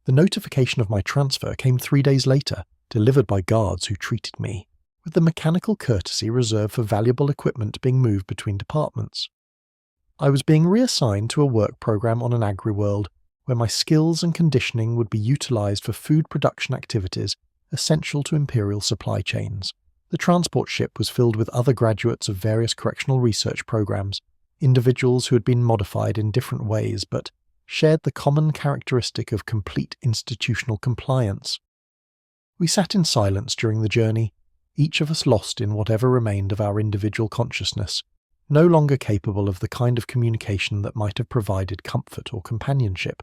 The notification of my transfer came 3 days later, delivered by guards who treated me with the mechanical courtesy reserved for valuable equipment being moved between departments. I was being reassigned to a work program on an agri-world where my skills and conditioning would be utilized for food production activities essential to imperial supply chains. The transport ship was filled with other graduates of various correctional research programs, individuals who had been modified in different ways but shared the common characteristic of complete institutional compliance. We sat in silence during the journey, each of us lost in whatever remained of our individual consciousness, no longer capable of the kind of communication that might have provided comfort or companionship.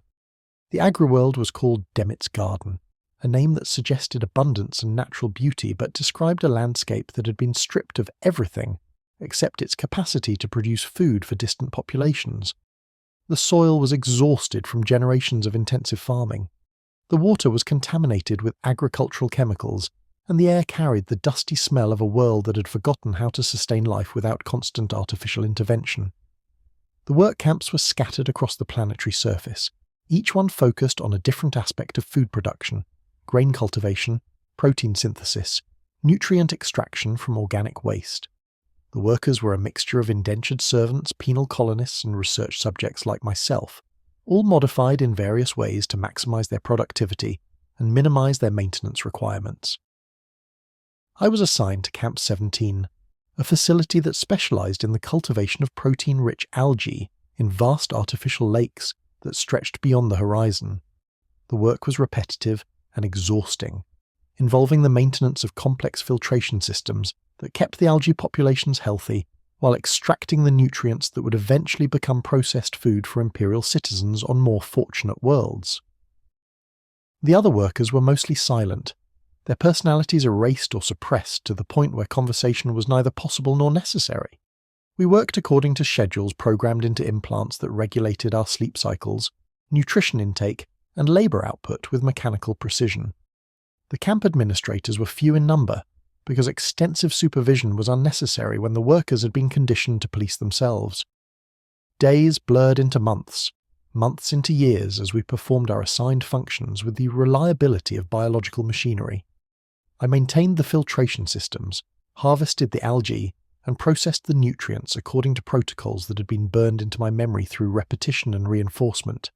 The agri-world was called Demet's Garden, a name that suggested abundance and natural beauty but described a landscape that had been stripped of everything except its capacity to produce food for distant populations. The soil was exhausted from generations of intensive farming. The water was contaminated with agricultural chemicals, and the air carried the dusty smell of a world that had forgotten how to sustain life without constant artificial intervention. The work camps were scattered across the planetary surface, each one focused on a different aspect of food production: grain cultivation, protein synthesis, nutrient extraction from organic waste. The workers were a mixture of indentured servants, penal colonists, and research subjects like myself, all modified in various ways to maximize their productivity and minimize their maintenance requirements. I was assigned to Camp 17, a facility that specialized in the cultivation of protein-rich algae in vast artificial lakes that stretched beyond the horizon. The work was repetitive and exhausting, involving the maintenance of complex filtration systems that kept the algae populations healthy while extracting the nutrients that would eventually become processed food for Imperial citizens on more fortunate worlds. The other workers were mostly silent, their personalities erased or suppressed to the point where conversation was neither possible nor necessary. We worked according to schedules programmed into implants that regulated our sleep cycles, nutrition intake, and labor output with mechanical precision. The camp administrators were few in number, because extensive supervision was unnecessary when the workers had been conditioned to police themselves. Days blurred into months, months into years as we performed our assigned functions with the reliability of biological machinery. I maintained the filtration systems, harvested the algae, and processed the nutrients according to protocols that had been burned into my memory through repetition and reinforcement.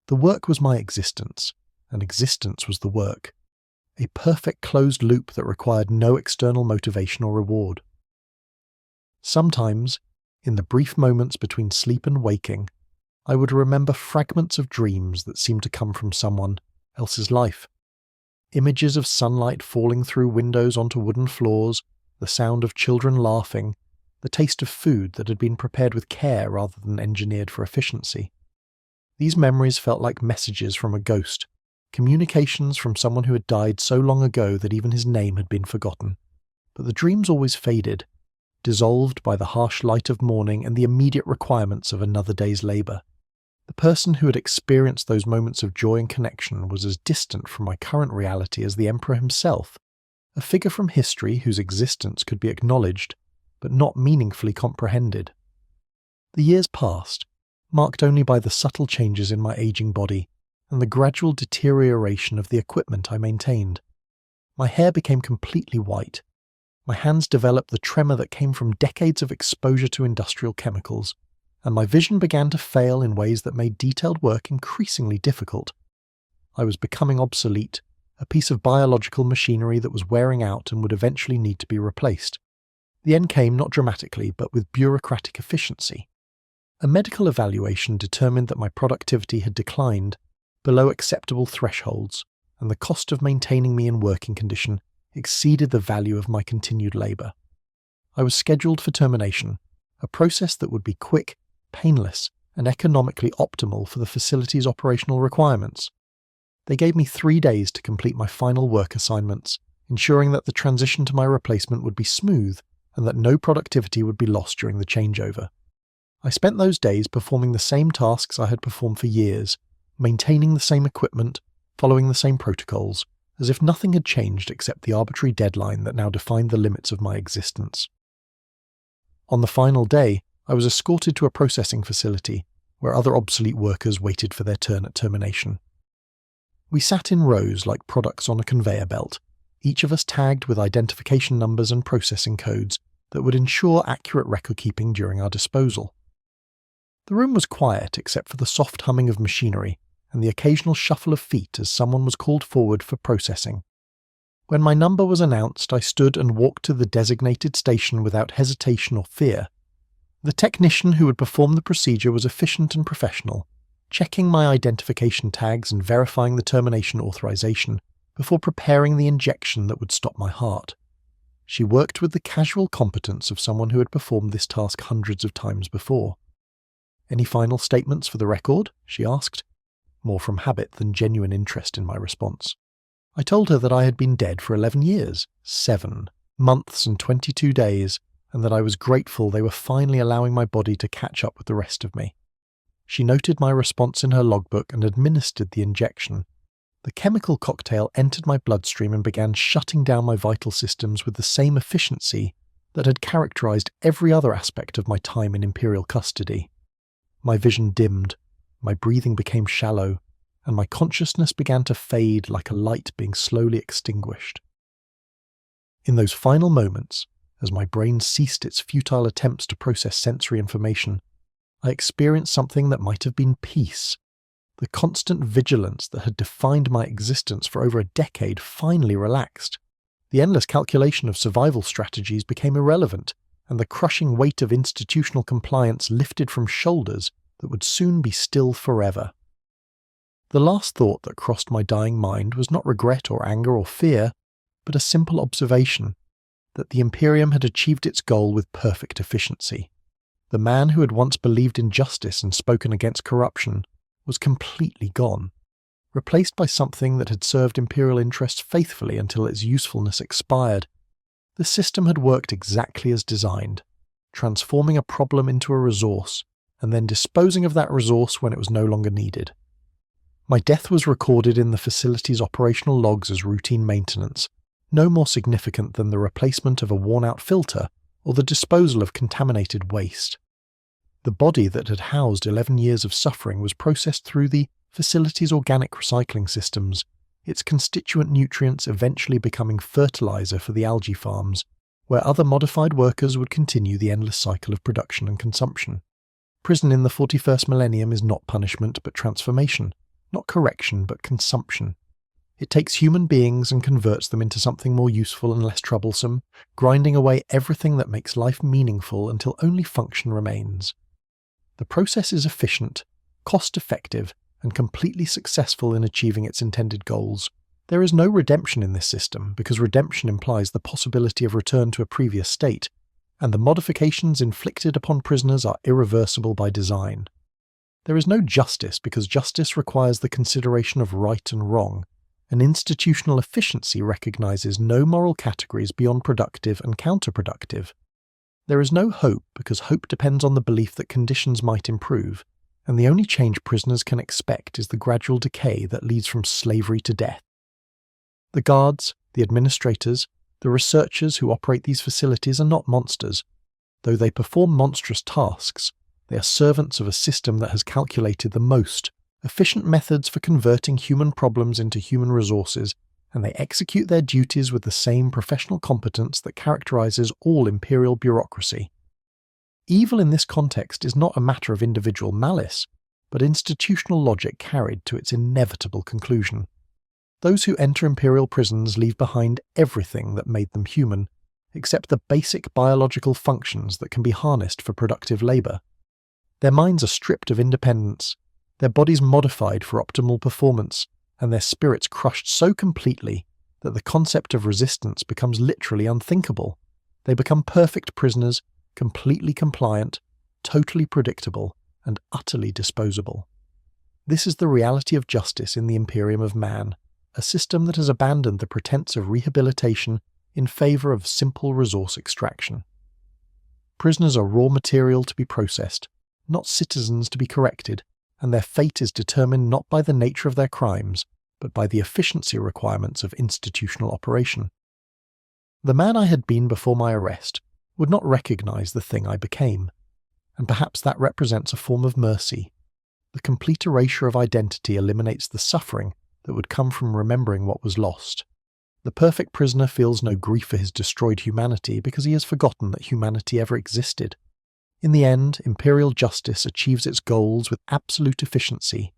The work was my existence, and existence was the work. A perfect closed loop that required no external motivation or reward. Sometimes, in the brief moments between sleep and waking, I would remember fragments of dreams that seemed to come from someone else's life. Images of sunlight falling through windows onto wooden floors, the sound of children laughing, the taste of food that had been prepared with care rather than engineered for efficiency. These memories felt like messages from a ghost, communications from someone who had died so long ago that even his name had been forgotten. But the dreams always faded, dissolved by the harsh light of morning and the immediate requirements of another day's labour. The person who had experienced those moments of joy and connection was as distant from my current reality as the Emperor himself, a figure from history whose existence could be acknowledged, but not meaningfully comprehended. The years passed, marked only by the subtle changes in my aging body and the gradual deterioration of the equipment I maintained. My hair became completely white. My hands developed the tremor that came from decades of exposure to industrial chemicals, and my vision began to fail in ways that made detailed work increasingly difficult. I was becoming obsolete, a piece of biological machinery that was wearing out and would eventually need to be replaced. The end came not dramatically, but with bureaucratic efficiency. A medical evaluation determined that my productivity had declined below acceptable thresholds, and the cost of maintaining me in working condition exceeded the value of my continued labour. I was scheduled for termination, a process that would be quick, painless, and economically optimal for the facility's operational requirements. They gave me 3 days to complete my final work assignments, ensuring that the transition to my replacement would be smooth and that no productivity would be lost during the changeover. I spent those days performing the same tasks I had performed for years, maintaining the same equipment, following the same protocols, as if nothing had changed except the arbitrary deadline that now defined the limits of my existence. On the final day, I was escorted to a processing facility where other obsolete workers waited for their turn at termination. We sat in rows like products on a conveyor belt, each of us tagged with identification numbers and processing codes that would ensure accurate record-keeping during our disposal. The room was quiet except for the soft humming of machinery and the occasional shuffle of feet as someone was called forward for processing. When my number was announced, I stood and walked to the designated station without hesitation or fear. The technician who would perform the procedure was efficient and professional, checking my identification tags and verifying the termination authorization before preparing the injection that would stop my heart. She worked with the casual competence of someone who had performed this task hundreds of times before. "Any final statements for the record?" she asked, more from habit than genuine interest in my response. I told her that I had been dead for 11 years, 7 months and 22 days, and that I was grateful they were finally allowing my body to catch up with the rest of me. She noted my response in her logbook and administered the injection. The chemical cocktail entered my bloodstream and began shutting down my vital systems with the same efficiency that had characterized every other aspect of my time in Imperial custody. My vision dimmed, my breathing became shallow, and my consciousness began to fade like a light being slowly extinguished. In those final moments, as my brain ceased its futile attempts to process sensory information, I experienced something that might have been peace. The constant vigilance that had defined my existence for over a decade finally relaxed. The endless calculation of survival strategies became irrelevant, and the crushing weight of institutional compliance lifted from shoulders that would soon be still forever. The last thought that crossed my dying mind was not regret or anger or fear, but a simple observation that the Imperium had achieved its goal with perfect efficiency. The man who had once believed in justice and spoken against corruption was completely gone, replaced by something that had served Imperial interests faithfully until its usefulness expired. The system had worked exactly as designed, transforming a problem into a resource, and then disposing of that resource when it was no longer needed. My death was recorded in the facility's operational logs as routine maintenance, no more significant than the replacement of a worn-out filter or the disposal of contaminated waste. The body that had housed 11 years of suffering was processed through the facility's organic recycling systems, its constituent nutrients eventually becoming fertilizer for the algae farms, where other modified workers would continue the endless cycle of production and consumption. Prison in the 41st millennium is not punishment but transformation, not correction but consumption. It takes human beings and converts them into something more useful and less troublesome, grinding away everything that makes life meaningful until only function remains. The process is efficient, cost-effective, and completely successful in achieving its intended goals. There is no redemption in this system because redemption implies the possibility of return to a previous state, and the modifications inflicted upon prisoners are irreversible by design. There is no justice because justice requires the consideration of right and wrong, and institutional efficiency recognizes no moral categories beyond productive and counterproductive. There is no hope because hope depends on the belief that conditions might improve, and the only change prisoners can expect is the gradual decay that leads from slavery to death. The guards, the administrators, the researchers who operate these facilities are not monsters. Though they perform monstrous tasks, they are servants of a system that has calculated the most efficient methods for converting human problems into human resources, and they execute their duties with the same professional competence that characterizes all imperial bureaucracy. Evil in this context is not a matter of individual malice, but institutional logic carried to its inevitable conclusion. Those who enter imperial prisons leave behind everything that made them human, except the basic biological functions that can be harnessed for productive labor. Their minds are stripped of independence, their bodies modified for optimal performance, and their spirits crushed so completely that the concept of resistance becomes literally unthinkable. They become perfect prisoners, completely compliant, totally predictable, and utterly disposable. This is the reality of justice in the Imperium of Man, a system that has abandoned the pretense of rehabilitation in favor of simple resource extraction. Prisoners are raw material to be processed, not citizens to be corrected, and their fate is determined not by the nature of their crimes, but by the efficiency requirements of institutional operation. The man I had been before my arrest would not recognize the thing I became, and perhaps that represents a form of mercy. The complete erasure of identity eliminates the suffering that would come from remembering what was lost. The perfect prisoner feels no grief for his destroyed humanity because he has forgotten that humanity ever existed. In the end, imperial justice achieves its goals with absolute efficiency,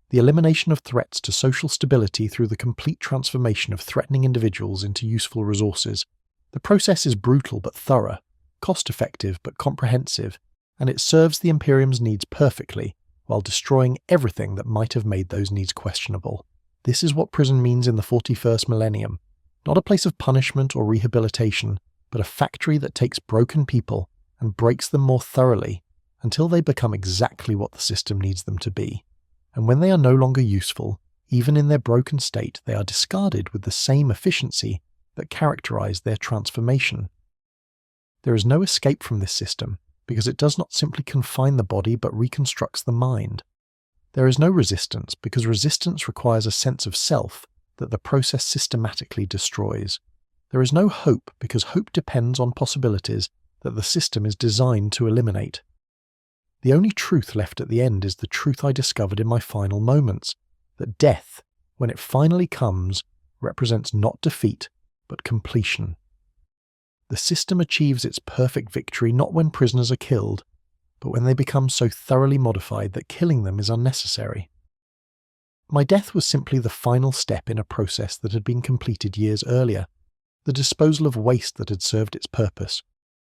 the elimination of threats to social stability through the complete transformation of threatening individuals into useful resources. The process is brutal but thorough, cost-effective but comprehensive, and it serves the Imperium's needs perfectly while destroying everything that might have made those needs questionable. This is what prison means in the 41st millennium, not a place of punishment or rehabilitation, but a factory that takes broken people and breaks them more thoroughly until they become exactly what the system needs them to be. And when they are no longer useful, even in their broken state, they are discarded with the same efficiency that characterized their transformation. There is no escape from this system because it does not simply confine the body but reconstructs the mind. There is no resistance because resistance requires a sense of self that the process systematically destroys. There is no hope because hope depends on possibilities that the system is designed to eliminate. The only truth left at the end is the truth I discovered in my final moments, that death, when it finally comes, represents not defeat, but completion. The system achieves its perfect victory not when prisoners are killed, but when they become so thoroughly modified that killing them is unnecessary. My death was simply the final step in a process that had been completed years earlier, the disposal of waste that had served its purpose,